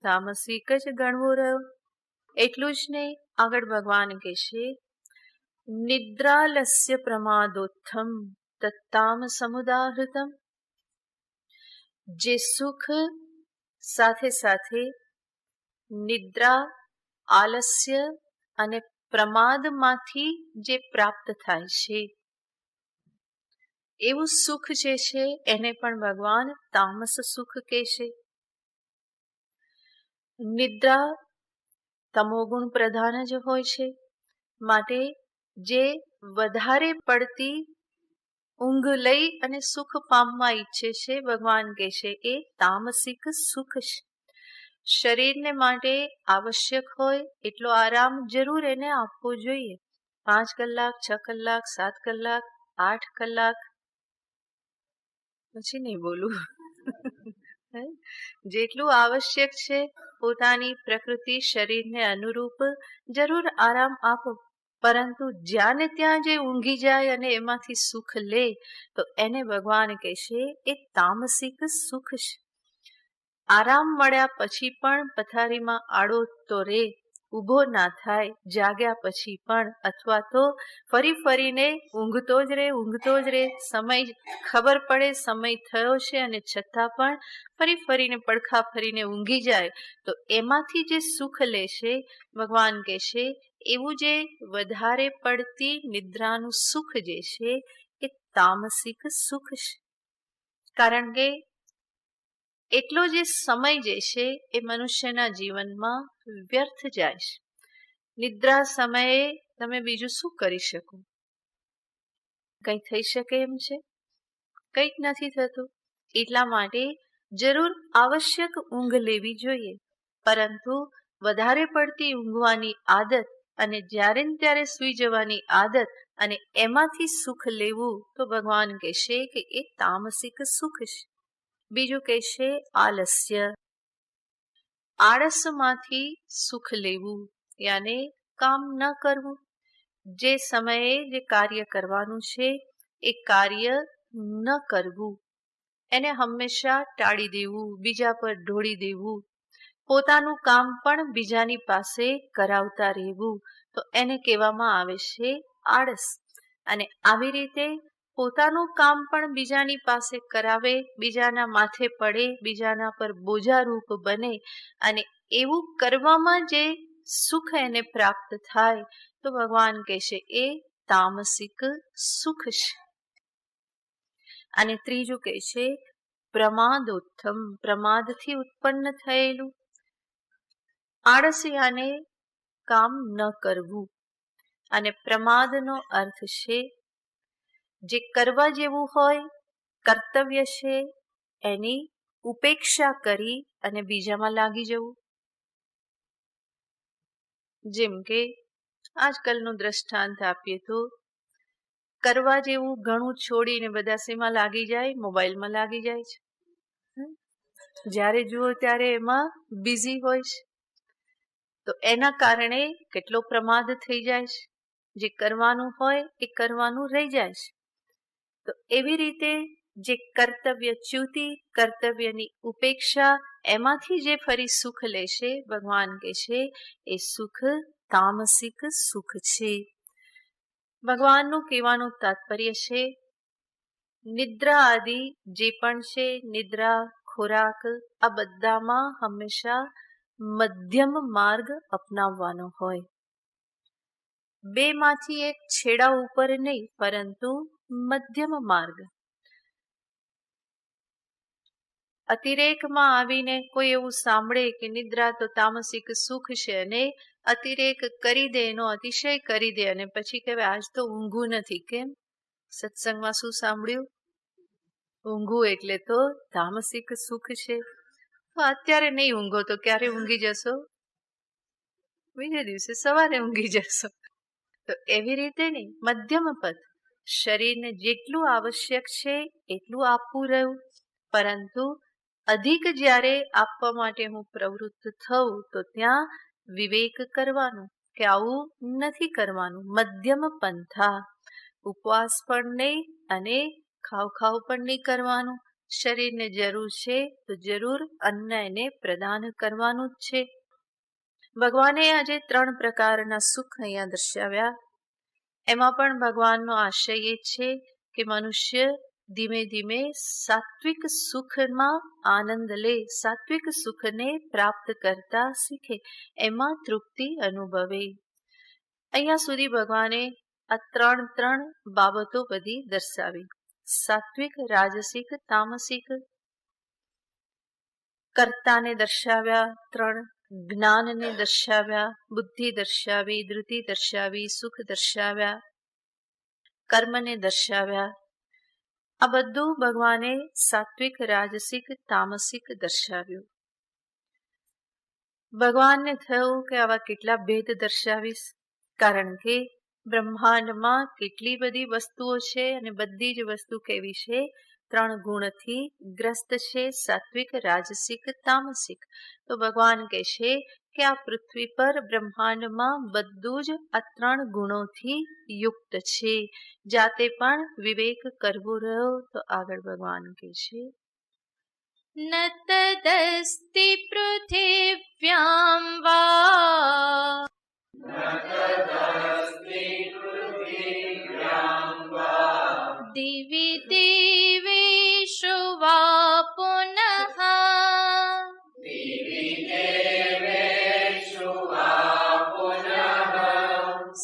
તામસિક જ ગણવો રહ્યો. એટલું જ નહીં, આગળ ભગવાન કહે છે નિદ્રાલસ્ય પ્રમાદોત્થમ તત્તામ સમુદાહૃતમ. જે સુખ સાથે સાથે નિદ્રા, આલસ્ય અને પ્રમાદમાંથી જે પ્રાપ્ત થાય છે, એવું સુખ જે છે એને પણ ભગવાન તામસ સુખ કહે છે. નિદ્રા તમોગુણ પ્રધાન જ હોય છે. માટે જે વધારે પડતી ઊંઘ લઈ અને સુખ પામવા ઈચ્છે છે, ભગવાન કહે છે એ તામસિક સુખ છે. શરીરને માટે આવશ્યક હોય એટલો આરામ જરૂર એને આપવો જોઈએ. 5 કલાક, 6 કલાક, 7 કલાક, 8 કલાક, પછી નહીં બોલું. જેટલું આવશ્યક છે પોતાની પ્રકૃતિ શરીરને અનુરૂપ જરૂર આરામ આપો, પરંતુ જ્યાં ને ત્યાં જે ઊંઘી જાય અને એમાંથી સુખ લે તો એને ભગવાન કહેશે એ તામસિક સુખ છે. આરામ મળ્યા પછી પણ પથારીમાં આડો તો રે, ઊભો ના થાય, જાગ્યા પછી પણ, અથવા તો ફરીને ઊંઘતો જ રે, સમય ખબર પડે સમય થયો છે અને છતાં પણ ફરીને પડખા ફરીને ઊંઘી જાય તો એમાંથી જે સુખ લેશે ભગવાન કહેશે એવું જે વધારે પડતી નિદ્રાનું સુખ જે છે એ તામસિક સુખ છે. કારણ કે એટલો જે સમય જે છે એ મનુષ્યના જીવનમાં વ્યર્થ જાય છે. નિદ્રા સમયે તમે બીજું શું કરી શકો? કંઈ થઈ શકે એમ છે? કંઈક નથી થતું. એટલા માટે જરૂર આવશ્યક ઊંઘ લેવી જોઈએ, પરંતુ વધારે પડતી ઊંઘવાની આદત અને જ્યારે ને ત્યારે સૂઈ જવાની આદત અને એમાંથી સુખ લેવું તો ભગવાન કહેશે કે એ તામસિક સુખ છે. બીજું કહેશે આલસ્ય. આળસમાંથી સુખ લેવું યાને કામ ન કરવું. જે સમયે જે કાર્ય કરવાનું છે એ કાર્ય ન કરવું, એને હંમેશા ટાળી દેવું, બીજા પર ઢોળી દેવું, પોતાનું કામ પણ બીજાની પાસે કરાવતા રહેવું, તો એને કહેવામાં આવે છે આળસ. અને આવી રીતે પોતાનું કામ પણ બીજાની પાસે કરાવે, બીજાના માથે પડે, બીજાના પર બોજારૂપ બને અને એવું કરવામાં જે સુખ એને પ્રાપ્ત થાય તો ભગવાન કહેશે એ તામસિક સુખ છે. અને ત્રીજું કહે છે પ્રમાદોત્થમ, પ્રમાદથી ઉત્પન્ન થયેલું. આળસિયાને કામ ન કરવું. અને પ્રમાદનો અર્થ છે જે કરવા જેવું હોય, કર્તવ્ય છે એની ઉપેક્ષા કરી અને બીજામાં લાગી જવું. જેમ કે આજકાલનું દ્રષ્ટાંત આપીએ તો કરવા જેવું ઘણું છોડીને બધા શેમાં લાગી જાય? મોબાઈલમાં લાગી જાય છે. જ્યારે જુઓ ત્યારે એમાં બિઝી હોય છે. તો એના કારણે કેટલો પ્રમાદ થઈ જાય છે. જે કરવાનું હોય એ કરવાનું રહી જાય છે. તો એવી રીતે જે કર્તવ્યચ્યુતિ, કર્તવ્યની ઉપેક્ષા, એમાંથી જે ફરી સુખ લેશે ભગવાન કહેશે એ સુખ તામસિક સુખ છે. ભગવાનનું કહેવાનું તાત્પર્ય છે નિદ્રા આદિ જે પણ છે, નિદ્રા, ખોરાક, આ બધામાં હંમેશા મધ્યમ માર્ગ અપનાવવાનો હોય. બેમાંથી એક છેડા ઉપર નહીં, પરંતુ મધ્યમ માર્ગ. અતિરેકમાં આવીને કોઈ એવું સાંભળે કે નિદ્રા તો તામસિક સુખ છે અને અતિરેક કરી દે, એનો અતિશય કરી દે અને પછી કહેવાય આજ તો ઊંઘવું નથી. કેમ? સત્સંગમાં શું સાંભળ્યું? ઊંઘવું એટલે તો તામસિક સુખ છે. તો અત્યારે નહીં ઊંઘો તો ક્યારે ઊંઘી જશો? બીજે દિવસે સવારે ઊંઘી જશો. તો એવી રીતે નહીં, મધ્યમ પદ. શરીરને જેટલું આવશ્યક છે એટલું આપવું રહ્યું, પરંતુ અધિક જ્યારે આપવા માટે હું પ્રવૃત્ત થઉં તો ત્યાં વિવેક કરવાનું કે આવું નથી કરવાનું. મધ્યમ પંથા. ઉપવાસ પણ નહીં અને ખાવ પણ નહીં કરવાનું. શરીરને જરૂર છે તો જરૂર અન્ન એને પ્રદાન કરવાનું જ છે. ભગવાને આજે 3 પ્રકારના સુખ અહીંયા દર્શાવ્યા. એમાં પણ ભગવાનનો આશય એ છે કે મનુષ્ય ધીમે ધીમે સાત્વિક સુખમાં આનંદ લે, સાત્વિક સુખને પ્રાપ્ત કરતા શીખે, એમાં તૃપ્તિ અનુભવે. અહીંયા સુધી ભગવાને આ 3 બાબતો બધી દર્શાવી. સાત્વિક, રાજસિક, તામસિક. કર્તાને દર્શાવ્યા 3, જ્ઞાનને દર્શાવ્યા, બુદ્ધિ દર્શાવી, ધૃતિ દર્શાવી, સુખ દર્શાવ્યા, કર્મને દર્શાવ્યા. આ બધું ભગવાને સાત્વિક, રાજસિક, તામસિક દર્શાવ્યું. ભગવાનને થયું કે આવા કેટલા ભેદ દર્શાવીશ, કારણ કે બ્રહ્માંડમાં કેટલી બધી વસ્તુઓ છે અને બધી જ વસ્તુ કેવી છે? 3 ગુણથી ગ્રસ્ત છે, સાત્વિક, રાજસિક, તામસિક. તો ભગવાન કહેશે કે આ પૃથ્વી પર બ્રહ્માંડમાં બધું જ આ 3 ગુણોથી યુક્ત છે. જાતે પણ વિવેક કરવો રહ્યો તો આગળ ભગવાન કહેશે न तदस्ति पृथिव्यां वा दिवि देवेषु वा पुनः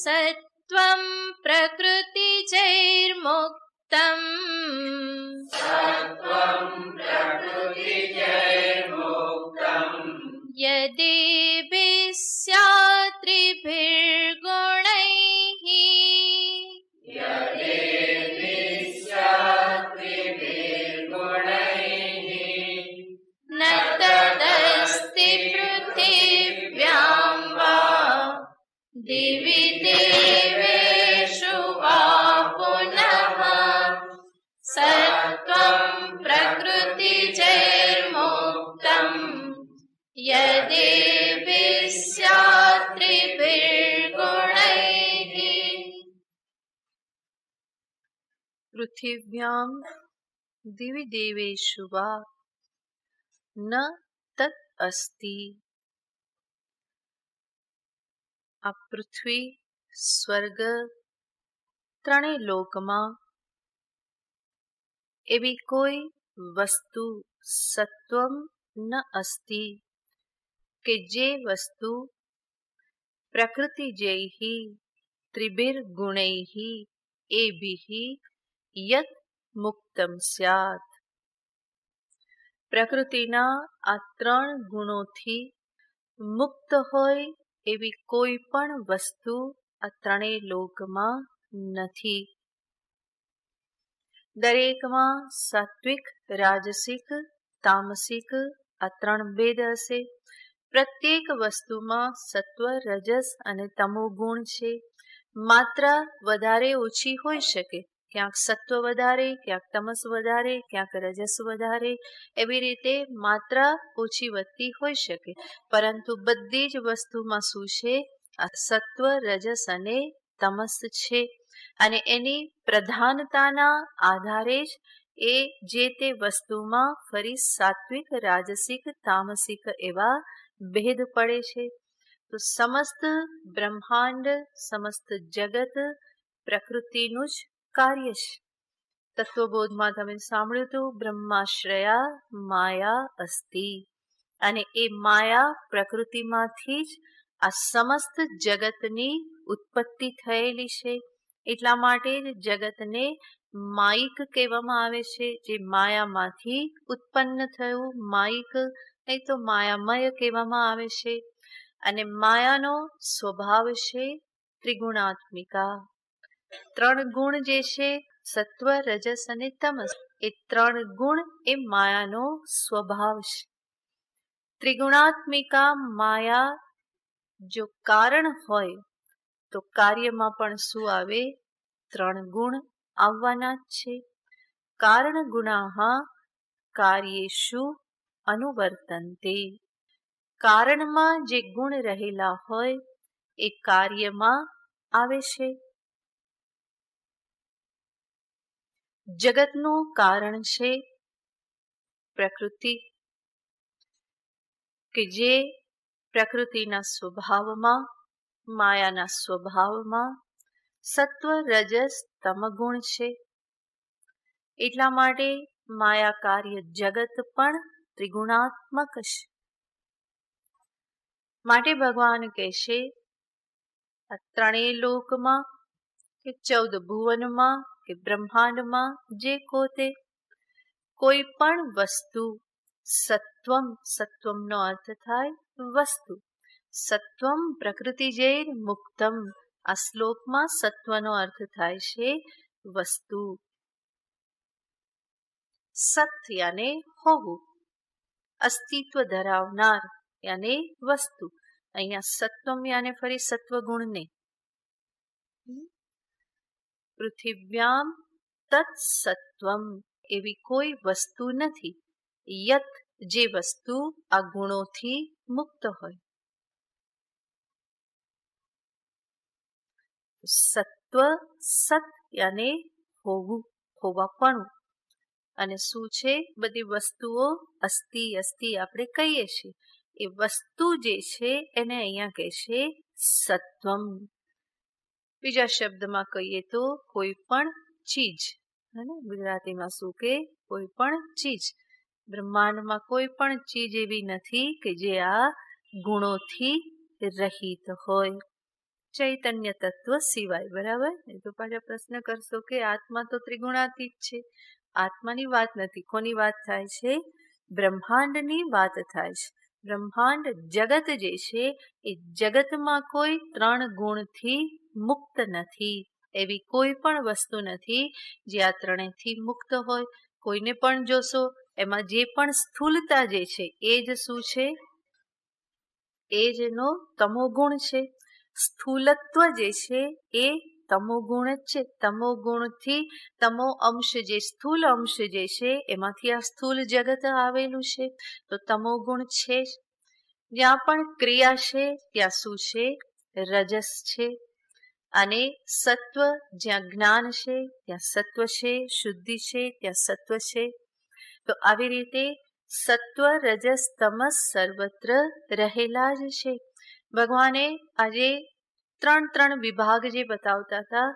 सत्त्वं प्रकृतिजैर्मुक्तम् यदेभिः स्यात् त्रिभिर्गुणैः न तदस्ति पृथिव्यां वा दिवि देवेषु वा पुनः सत्त्वं प्रकृतिजैर्मुक्तम् यदेभिः स्यात् त्रिभिर्गुणैः પૃથિવ્યામ દિવિ દેવેષુ વા ન તત અસ્તિ. આ પૃથ્વી, સ્વર્ગ, ત્રણેય લોકમાં એવી કોઈ વસ્તુ સત્વમ ન અસ્તિ કે જે વસ્તુ પ્રકૃતિજૈઃ ત્રિભિર્ગુણૈઃ એભિઃ યત મુક્તમ સ્યાત. પ્રકૃતિના આ 3 ગુણોથી મુક્ત હોય એવી કોઈ પણ વસ્તુ આ ત્રણેય લોકમાં નથી. દરેકમાં સાત્વિક, રાજસિક, તામસિક આ 3 ભેદ હશે. પ્રત્યેક વસ્તુમાં સત્વ, રજસ અને તમો ગુણ છે. માત્રા વધારે ઓછી હોઈ શકે, ક્યાંક સત્વ વધારે, ક્યાંક તમસ વધારે, ક્યાંક રજસ વધારે, એવી રીતે માત્રા ઓછી વધતી હોઈ શકે, પરંતુ બધી જ વસ્તુમાં શું છે? આ સત્વ, રજસ અને તમસ છે. અને એની પ્રધાનતાના આધારે જ એ જે તે વસ્તુમાં ફરી સાત્વિક, રાજસિક, તામસિક એવા ભેદ પડે છે. તો સમસ્ત બ્રહ્માંડ, સમસ્ત જગત પ્રકૃતિનું જ કાર્ય છે. તત્વબોધમાં તમે સાંભળ્યું હતું, બ્રહ્માશ્રયા માયા અસ્તિ. અને એ માયા પ્રકૃતિમાંથી જ આ સમસ્ત જગતની ઉત્પત્તિ થયેલી છે. એટલા માટે જ જગતને માયિક કહેવામાં આવે છે. જે માયામાંથી ઉત્પન્ન થયું, માયિક નહીં તો માયામય કહેવામાં આવે છે. અને માયાનો સ્વભાવ છે ત્રિગુણાત્મિકા. 3 ગુણ જે છે, સત્વ, રજસ અને તમસ, એ 3 ગુણ એ માયાનો સ્વભાવ છે. ત્રિગુણાત્મિકા માયા જો કારણ હોય તો કાર્યમાં પણ શું આવે? 3 ગુણ આવવાના જ છે. કારણ ગુણાઃ કાર્યેષુ અનુવર્તન્તે. કારણમાં જે ગુણ રહેલા હોય એ કાર્યમાં આવે છે. જગતનું કારણ છે પ્રકૃતિ, કે જે પ્રકૃતિના સ્વભાવમાં, માયાના સ્વભાવમાં સત્વ, રજસ, તમગુણ છે. એટલા માટે માયા કાર્ય જગત પણ ત્રિગુણાત્મક છે. માટે ભગવાન કહેશે આ ત્રણેય લોકમાં કે 14 ભુવનમાં કે બ્રહ્માંડમાં જે કોતે કોઈ પણ વસ્તુ સત્વમ, સત્વમનો અર્થ થાય વસ્તુ. સત્વમ પ્રકૃતિજૈર મુક્તમ. આ શ્લોકમાં સત્વનો અર્થ થાય છે વસ્તુ. સત યાને હોવું, અસ્તિત્વ ધરાવનાર યાને વસ્તુ. અહીંયા સત્વમ યાને ફરી સત્વગુણને. પૃથિવ્યામ તત્ સત્વમ, એવી કોઈ વસ્તુ નથી યત, જે વસ્તુ આ ગુણોથી મુક્ત હોય. સત્વ સત યાને હોવું, હોવાપણું. અને શું છે? બધી વસ્તુઓ અસ્તિ અસ્તિ આપણે કહીએ છીએ, એ વસ્તુ જે છે એને અહીંયા કહેશે સત્વમ. બીજા શબ્દમાં કહીએ તો કોઈ પણ ચીજ, ગુજરાતીમાં શું કે કોઈ પણ ચીજ. બ્રહ્માંડમાં કોઈ પણ ચીજ એવી નથી કે જે આ ગુણોથી રહિત હોય, ચૈતન્ય તત્વ સિવાય. બરાબર? એ તો પાછા પ્રશ્ન કરશો કે આત્મા તો ત્રિગુણાતીત છે. આત્માની વાત નથી. કોની વાત થાય છે? બ્રહ્માંડની વાત થાય છે. બ્રહ્માંડ જગત જે છે એ જગતમાં કોઈ 3 ગુણથી મુક્ત નથી. એવી કોઈ પણ વસ્તુ નથી જે આ 3થી મુક્ત હોય. કોઈને પણ જોશો એમાં જે પણ સ્થૂલતા જે છે એ જ શું છે? એ જ એનો તમો ગુણ છે. સ્થૂલત્વ જે છે એ તમો ગુણ જ છે. તમો ગુણથી તમો અંશ, જે સ્થૂલ અંશ જે છે એમાંથી આ સ્થૂલ જગત આવેલું છે. તો તમો ગુણ છે જ. જ્યાં પણ ક્રિયા છે ત્યાં શું છે? રજસ છે. અને સત્વ, જ્યાં જ્ઞાન છે ત્યાં સત્વ છે, શુદ્ધિ છે ત્યાં સત્વ છે. તો આવી રીતે સત્વ રજસ તમસ સર્વત્ર રહેલા જ છે. ભગવાને આજે 3 વિભાગ જે બતાવતા હતા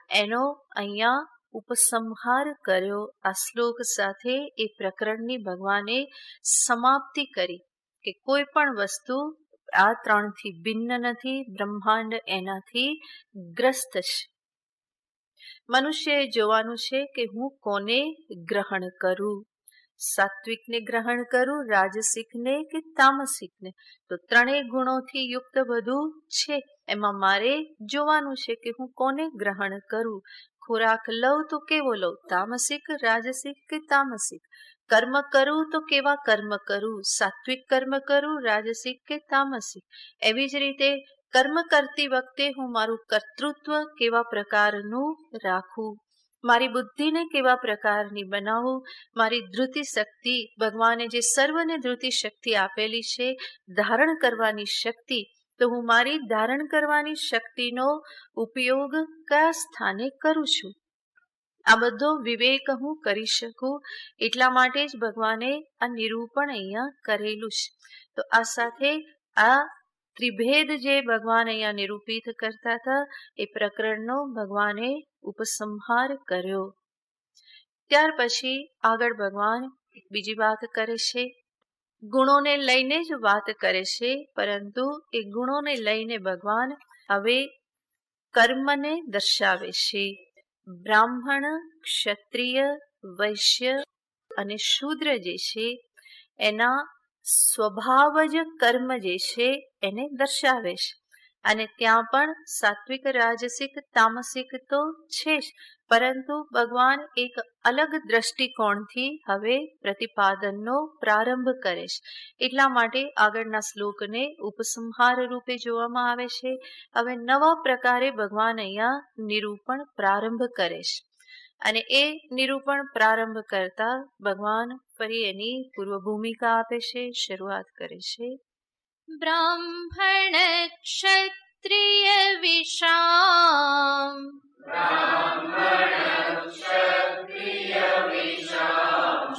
એનો અહીંયા ઉપસંહાર કર્યો. આ શ્લોક સાથે એ પ્રકરણની ભગવાને સમાપ્તિ કરી કે કોઈ પણ વસ્તુ આ 3થી ભિન્ન નથી. બ્રહ્માંડ એનાથી ગ્રસ્ત છે. મનુષ્યએ જોવાનું છે કે હું કોને ગ્રહણ કરું, સાત્વિકને ગ્રહણ કરું, રાજસિકને કે તામસિકને. તો 3 ગુણોથી યુક્ત બધું છે, એમાં મારે જોવાનું છે કે હું કોને ગ્રહણ કરું. ખોરાક લઉં તો કેવો લઉં? તામસિક, રાજસિક કે તામસિક? કર્મ કરું તો કેવા કર્મ કરું? સાત્વિક કર્મ કરું, રાજસિક કે તામસિક? એવી જ રીતે કર્મ કરતી વખતે હું મારું કર્તૃત્વ કેવા પ્રકારનું રાખું, મારી બુદ્ધિને કેવા પ્રકારની બનાવું, મારી ધૃતિ શક્તિ, ભગવાને જે સર્વને ધૃતિ શક્તિ આપેલી છે, ધારણ કરવાની શક્તિ, તો હું મારી ધારણ કરવાની શક્તિનો ઉપયોગ કયા સ્થાને કરું છું, આ બધો વિવેક હું કરી શકું. એટલા માટે જ ભગવાને આ નિરૂપણ અહીંયા કરેલું છે. તો આ સાથે આ ત્રિભેદ જે ભગવાન અહીંયા નિરૂપિત કરતા હતા એ પ્રકરણનો ભગવાને ઉપસંહાર કર્યો. ત્યાર પછી આગળ ભગવાન બીજી વાત કરે છે. ગુણોને લઈને જ વાત કરે છે, પરંતુ એ ગુણોને લઈને ભગવાન હવે કર્મને દર્શાવે છે. બ્રાહ્મણ, ક્ષત્રિય, વૈશ્ય અને શૂદ્ર જે છે એના સ્વભાવ જ કર્મ જે છે એને દર્શાવે છે. અને ત્યાં પણ સાત્વિક, રાજસિક, તામસિક તો છે જ, પરંતુ ભગવાન એક અલગ દ્રષ્ટિકોણથી હવે પ્રતિપાદનનો પ્રારંભ કરે છે. એટલા માટે આગળના શ્લોકને ઉપસંહાર રૂપે જોવામાં આવે છે. હવે નવા પ્રકારે ભગવાન અહીંયા નિરૂપણ પ્રારંભ કરે છે. અને એ નિરૂપણ પ્રારંભ કરતા ભગવાન ફરી એની પૂર્વ ભૂમિકા આપે છે, શરૂઆત કરે છે. બ્રાહ્મણ ક્ષત્રિય વિષામ,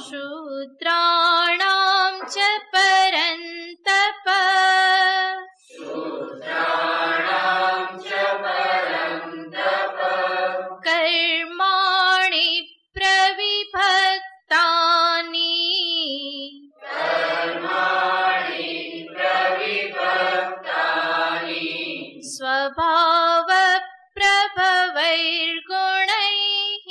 શૂદ્રાણામ ચ પરંતપ, કર્માણિ પ્રવિભક્તાની, સ્વભાવ પ્રભવૈર્ગુણૈઃ,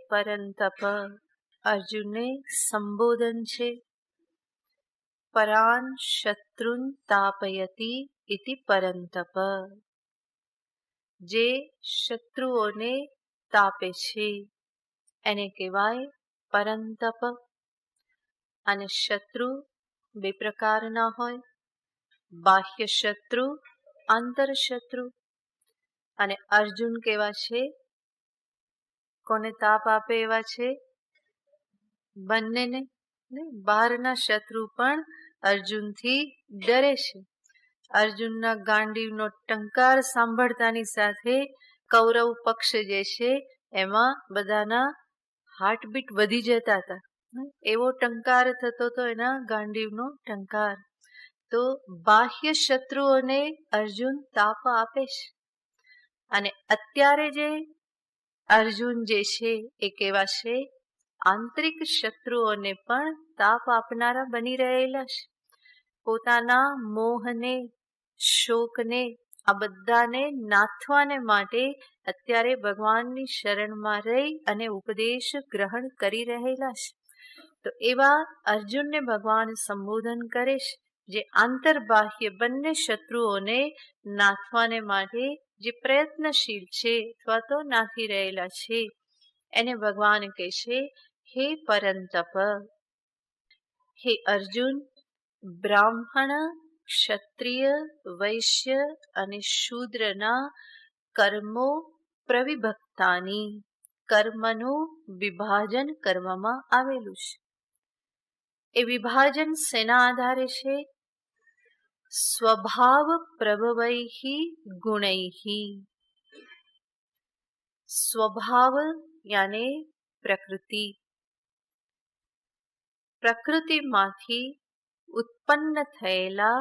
પરંતપ, અર્જુનને સંબોધન છે. પરાન શત્રુન તાપયતી ઇતિ પરંતપ, જે શત્રુઓને તાપે છે એને કહેવાય પરંતપ. અને શત્રુ બે પ્રકારના હોય, બાહ્ય શત્રુ, આંતર શત્રુ. અને અર્જુન કેવા છે? કોને તાપ આપે એવા છે? બંનેને. બહારના શત્રુ પણ અર્જુનથી ડરે છે. અર્જુનના ગાંડીવનો ટંકાર સાંભળતાની સાથે કૌરવ પક્ષ જે છે એમાં બધાના હાર્ટબીટ વધી જતા હતા. એવો ટંકાર થતો હતો એના ગાંડીવનો ટંકાર. તો બાહ્ય શત્રુઓને અર્જુન તાપ આપે છે. અને અત્યારે જે અર્જુન જે છે એ કેવા છે? આંતરિક શત્રુઓને પણ તાપ આપનારા બની રહેલા છે. પોતાના મોહને, શોકને, આ બધાને નાથવાને માટે અત્યારે ભગવાનની શરણમાં રહી અને ઉપદેશ ગ્રહણ કરી રહેલા છે. તો એવા અર્જુનને ભગવાન સંબોધન કરે છે, જે આંતરબાહ્ય બંને શત્રુઓને નાથવાને માટે જે પ્રયત્નશીલ છે અથવા તો નાથી રહેલા છે. એને ભગવાન કહે છે, હે પરંતપ, હે અર્જુન, બ્રાહ્મણ, ક્ષત્રિય, વૈશ્ય અને શૂદ્રના કર્મો પ્રવિભક્તાની, કર્મનું વિભાજન કરવામાં આવેલું છે. એ વિભાજન શેના આધારે છે? સ્વભાવ પ્રભવૈઃ ગુણૈઃ. સ્વભાવ યાને પ્રકૃતિ, પ્રકૃતિમાંથી ઉત્પન્ન થયેલા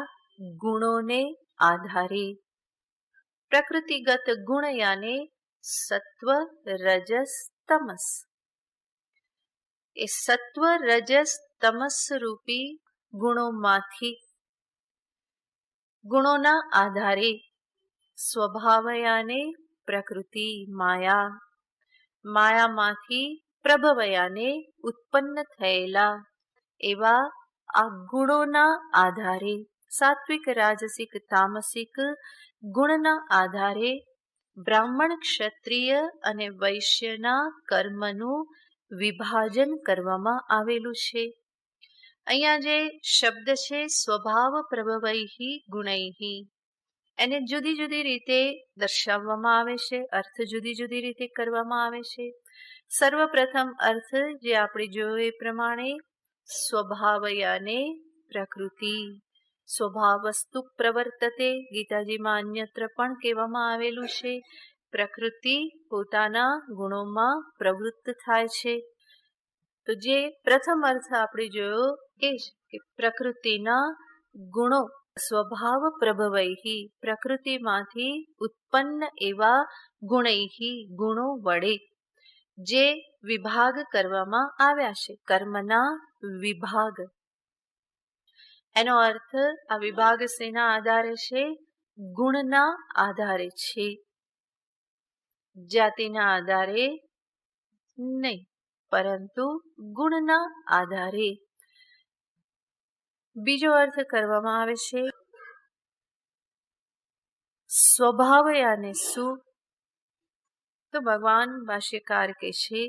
ગુણોને આધારે. પ્રકૃતિગત ગુણ યાને સત્વ, રજસ, તમસ. એ સત્વ, રજસ, તમસ રૂપી ગુણોમાંથી, ગુણોના આધારે સ્વભાવ યાને પ્રકૃતિ, માયા, માયામાંથી પ્રભવ યાને ઉત્પન્ન થયેલા એવા આ ગુણોના આધારે, સાત્વિક, રાજસિક, તામસિક ગુણના આધારે બ્રાહ્મણ, ક્ષત્રિય અને વૈશ્યના કર્મનું વિભાજન કરવામાં આવેલું છે. અહીંયા જે શબ્દ છે સ્વભાવ પ્રભવૈઃ ગુણૈઃ, એને જુદી જુદી રીતે દર્શાવવામાં આવે છે, અર્થ જુદી જુદી રીતે કરવામાં આવે છે. સર્વપ્રથમ અર્થ જે આપણે જોયો એ પ્રમાણે સ્વભાવ યાને પ્રકૃતિ, સ્વભાવ વસ્તુ પ્રવર્તતે, ગીતાજીમાં અન્યત્ર પણ કહેવામાં આવેલું છે. પ્રકૃતિ પોતાના ગુણોમાં પ્રવૃત્ત થાય છે. તો જે પ્રથમ અર્થ આપણે જોયો એ જ કે પ્રકૃતિના ગુણો, સ્વભાવ પ્રભવૈઃ, પ્રકૃતિમાંથી ઉત્પન્ન એવા ગુણૈઃ, ગુણો વડે જે વિભાગ કરવામાં આવ્યા છે, કર્મના વિભાગ. એનો અર્થ આ વિભાગ શેના આધારે છે? ગુણના આધારે છે, જાતિના આધારે નહીં, પરંતુ ગુણના આધારે. બીજો અર્થ કરવામાં આવે છે સ્વભાવ યાને શું? તો ભગવાન ભાષ્યકાર કહે છે,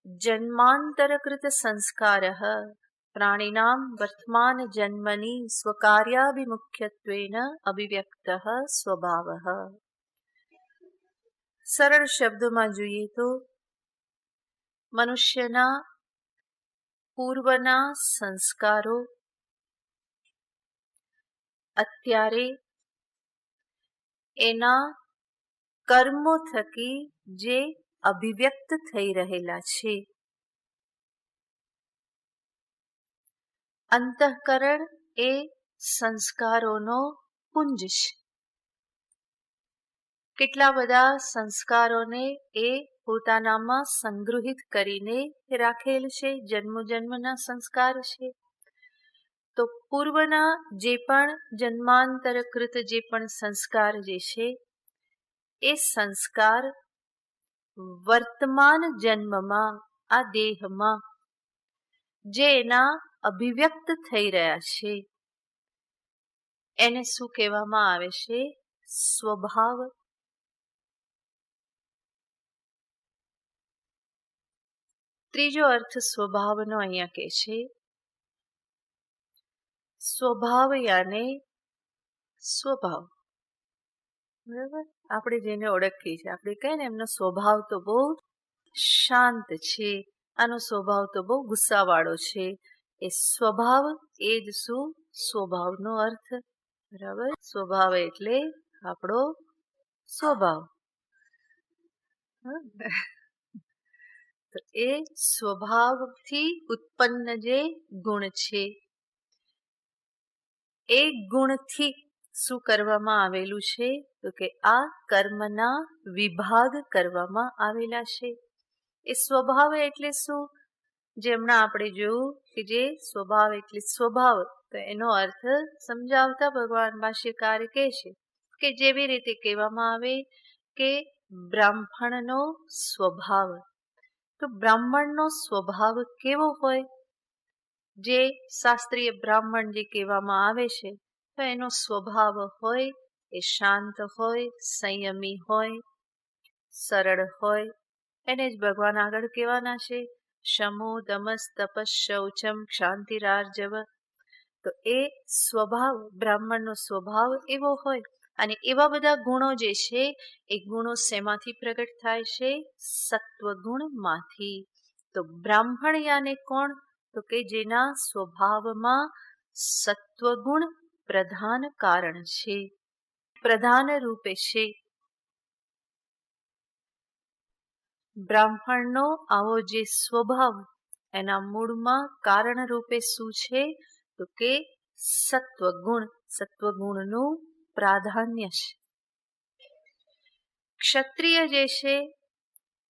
જન્માંતરકૃત સંસ્કારઃ પ્રાણીનામ વર્તમાન જન્મની સ્વકાર્યાભિમુખ્યત્વેન અભિવ્યક્તઃ સ્વભાવઃ. સરળ શબ્દોમાં જોઈએ તો મનુષ્યના પૂર્વના સંસ્કારો અત્યારે એના કર્મો થકી જે અભિવ્યક્ત થઈ રહેલા છે. અંતઃકરણ એ સંસ્કારોનો પુંજ છે. કેટલા બધા સંસ્કારોને એ પોતાનામાં સંગૃહિત કરીને રાખેલ છે, જન્મ જન્મના સંસ્કાર છે. તો પૂર્વના જે પણ જન્માંતરકૃત જે પણ સંસ્કાર જે છે એ સંસ્કાર વર્તમાન જન્મમાં આ દેહમાં જે એના અભિવ્યક્ત થઈ રહ્યા છે એને શું કહેવામાં આવે છે? સ્વભાવ. ત્રીજો અર્થ સ્વભાવનો અહીંયા કહે છે. સ્વભાવ યાને સ્વભાવ. બરાબર, આપણે જેને ઓળખીએ છીએ, આપણે કહીએ ને એમનો સ્વભાવ તો બહુ શાંત છે, આનો સ્વભાવ તો બહુ ગુસ્સાવાળો છે. એ સ્વભાવ એ જ શું? સ્વભાવનો અર્થ. બરાબર, સ્વભાવ એટલે આપણો સ્વભાવ. તો એ સ્વભાવથી ઉત્પન્ન જે ગુણ છે એ ગુણથી શું કરવામાં આવેલું છે? તો કે આ કર્મના વિભાગ કરવામાં આવેલા છે. એ સ્વભાવ એટલે શું? જેમણા આપણે જોયું કે જે સ્વભાવ એટલે સ્વભાવ, તો એનો અર્થ સમજાવતા ભગવાન ભાષ્યકાર કહે છે કે જેવી રીતે કહેવામાં આવે કે બ્રાહ્મણનો સ્વભાવ, તો બ્રાહ્મણનો સ્વભાવ કેવો હોય? જે શાસ્ત્રીય બ્રાહ્મણ જે કહેવામાં આવે છે, તો એનો સ્વભાવ હોય એ શાંત હોય, સંયમી હોય, સરળ હોય. એને જ ભગવાન આગળ કહેવાના છે શમો દમસ તપસ શૌચમ ક્ષાંતિરાર્જવ. તો એ સ્વભાવ, બ્રાહ્મણનો સ્વભાવ એવો હોય. અને એવા બધા ગુણો જે છે એ ગુણો શેમાંથી પ્રગટ થાય છે? સત્વગુણમાંથી. તો બ્રાહ્મણ યાને કોણ? તો કે જેના સ્વભાવમાં સત્વગુણ પ્રધાન કારણ છે, પ્રધાન રૂપે છે. બ્રાહ્મણનો આવો જે સ્વભાવ એના મૂળમાં કારણ રૂપે શું છે? તો કે સત્વગુણ, સત્વગુણનું પ્રાધાન્ય છે. ક્ષત્રિય જે છે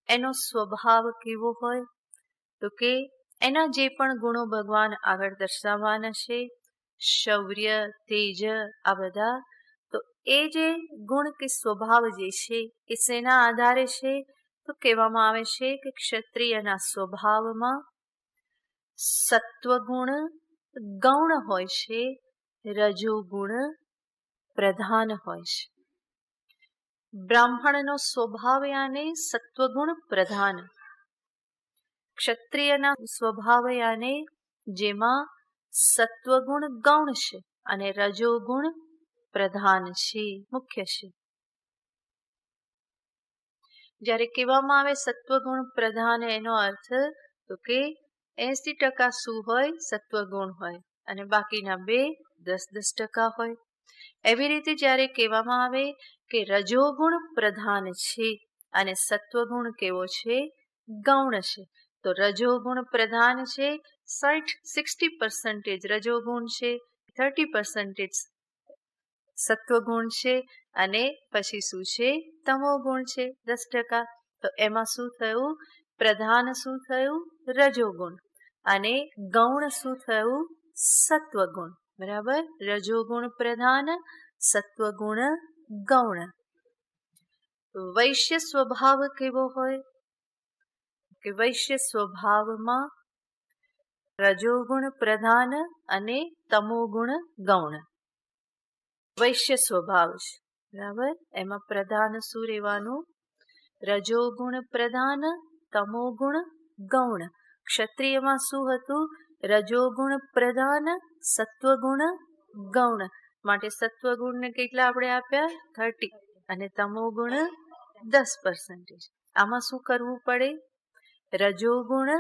એનો સ્વભાવ કેવો હોય? તો કે એના જે પણ ગુણો ભગવાન આગળ દર્શાવવાના છે, શૌર્ય, તેજ, આ બધા, તો એ જે ગુણ કે સ્વભાવ જે છે એ શેના આધારે છે? તો કહેવામાં આવે છે કે ક્ષત્રિયના સ્વભાવમાં સત્વગુણ ગૌણ હોય છે, રજોગુણ પ્રધાન હોય છે. બ્રાહ્મણનો સ્વભાવ યાને સત્વગુણ પ્રધાન, ક્ષત્રિયના સ્વભાવ યાને જેમાં સત્વગુણ ગૌણ છે અને રજોગુણ પ્રધાન છે, મુખ્ય છે. જ્યારે કહેવામાં આવે સત્વગુણ પ્રધાન, એનો અર્થ તો કે 80% શું હોય? સત્વગુણ હોય, અને બાકીના 10% હોય. એવી રીતે જ્યારે કહેવામાં આવે કે રજોગુણ પ્રધાન છે અને સત્વગુણ કેવો છે? ગૌણ છે. તો રજોગુણ પ્રધાન છે, 60% રજોગુણ છે, 30% સત્વગુણ છે, અને પછી શું છે? તમોગુણ છે, 10%. તો એમાં શું થયું? પ્રધાન શું થયું? રજોગુણ. અને ગૌણ શું થયું? સત્વગુણ. બરાબર, રજોગુણ પ્રધાન, સત્વગુણ ગૌણ. વૈશ્ય સ્વભાવ કેવો હોય? કે વૈશ્ય સ્વભાવમાં રજોગુણ પ્રધાન અને તમોગુણ ગૌણ. વૈશ્ય સ્વભાવ છે, બરાબર. એમાં પ્રધાન શું રહેવાનું? રજોગુણ પ્રધાન, તમોગુણ ગૌણ. ક્ષત્રિયમાં શું હતું? રજોગુણ પ્રધાન, સત્વગુણ ગૌણ. માટે સત્વગુણને કેટલા આપણે આપ્યા? 30, અને તમોગુણ 10%. આમાં શું કરવું પડે? રજોગુણ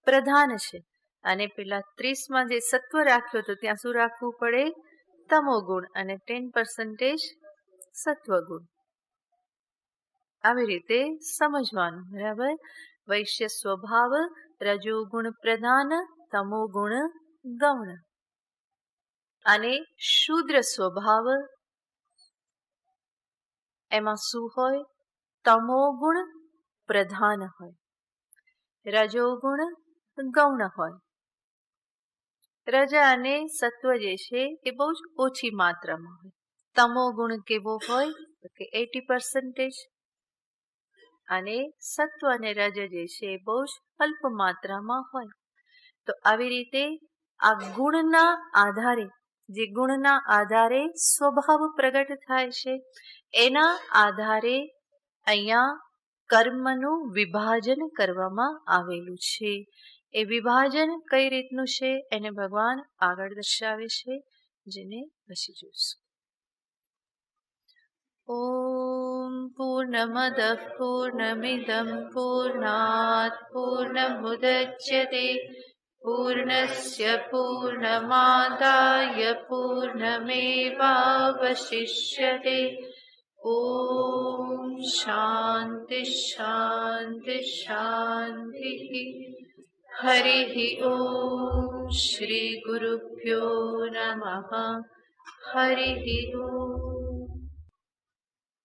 પ્રધાન છે, અને પેલા 30માં જે સત્વ રાખ્યો તો ત્યાં શું રાખવું પડે? તમોગુણ, અને 10% સત્વગુણ. આવી રીતે સમજવાનું. બરાબર, વૈશ્ય સ્વભાવ, રજોગુણ પ્રધાન, તમોગુણ ગૌણ. અને શૂદ્ર સ્વભાવ, એમાં શું હોય? તમોગુણ પ્રધાન હોય, રજોગુણ ગૌણ હોય. રજા અને સત્વ જે છે એ બહુ જ ઓછી માત્રામાં હોય. તમોગુણ કેવો હોય? તો કે 80%. અને સત્વ અને રજ જે છે બહુ જ અલ્પ માત્રામાં હોય. તો આવી રીતે આ ગુણના આધારે, જે ગુણના આધારે સ્વભાવ પ્રગટ થાય છે, એના આધારે અહીંયા કર્મનું વિભાજન કરવામાં આવેલું છે. એ વિભાજન કઈ રીતનું છે એને ભગવાન આગળ દર્શાવે છે, જેને પછી જોઈશું. ઓમ પૂર્ણમદ પૂર્ણમિદં પૂર્ણાત પૂર્ણમુદચ્યતે પૂર્ણસ્ય પૂર્ણમાદાય પૂર્ણમેવાવશિષ્યતે. ઓમ શાંતિ શાંતિ શાંતિ. હરિ ઓમ શ્રી ગુરુભ્યો નમઃ. હરિ ઓમ.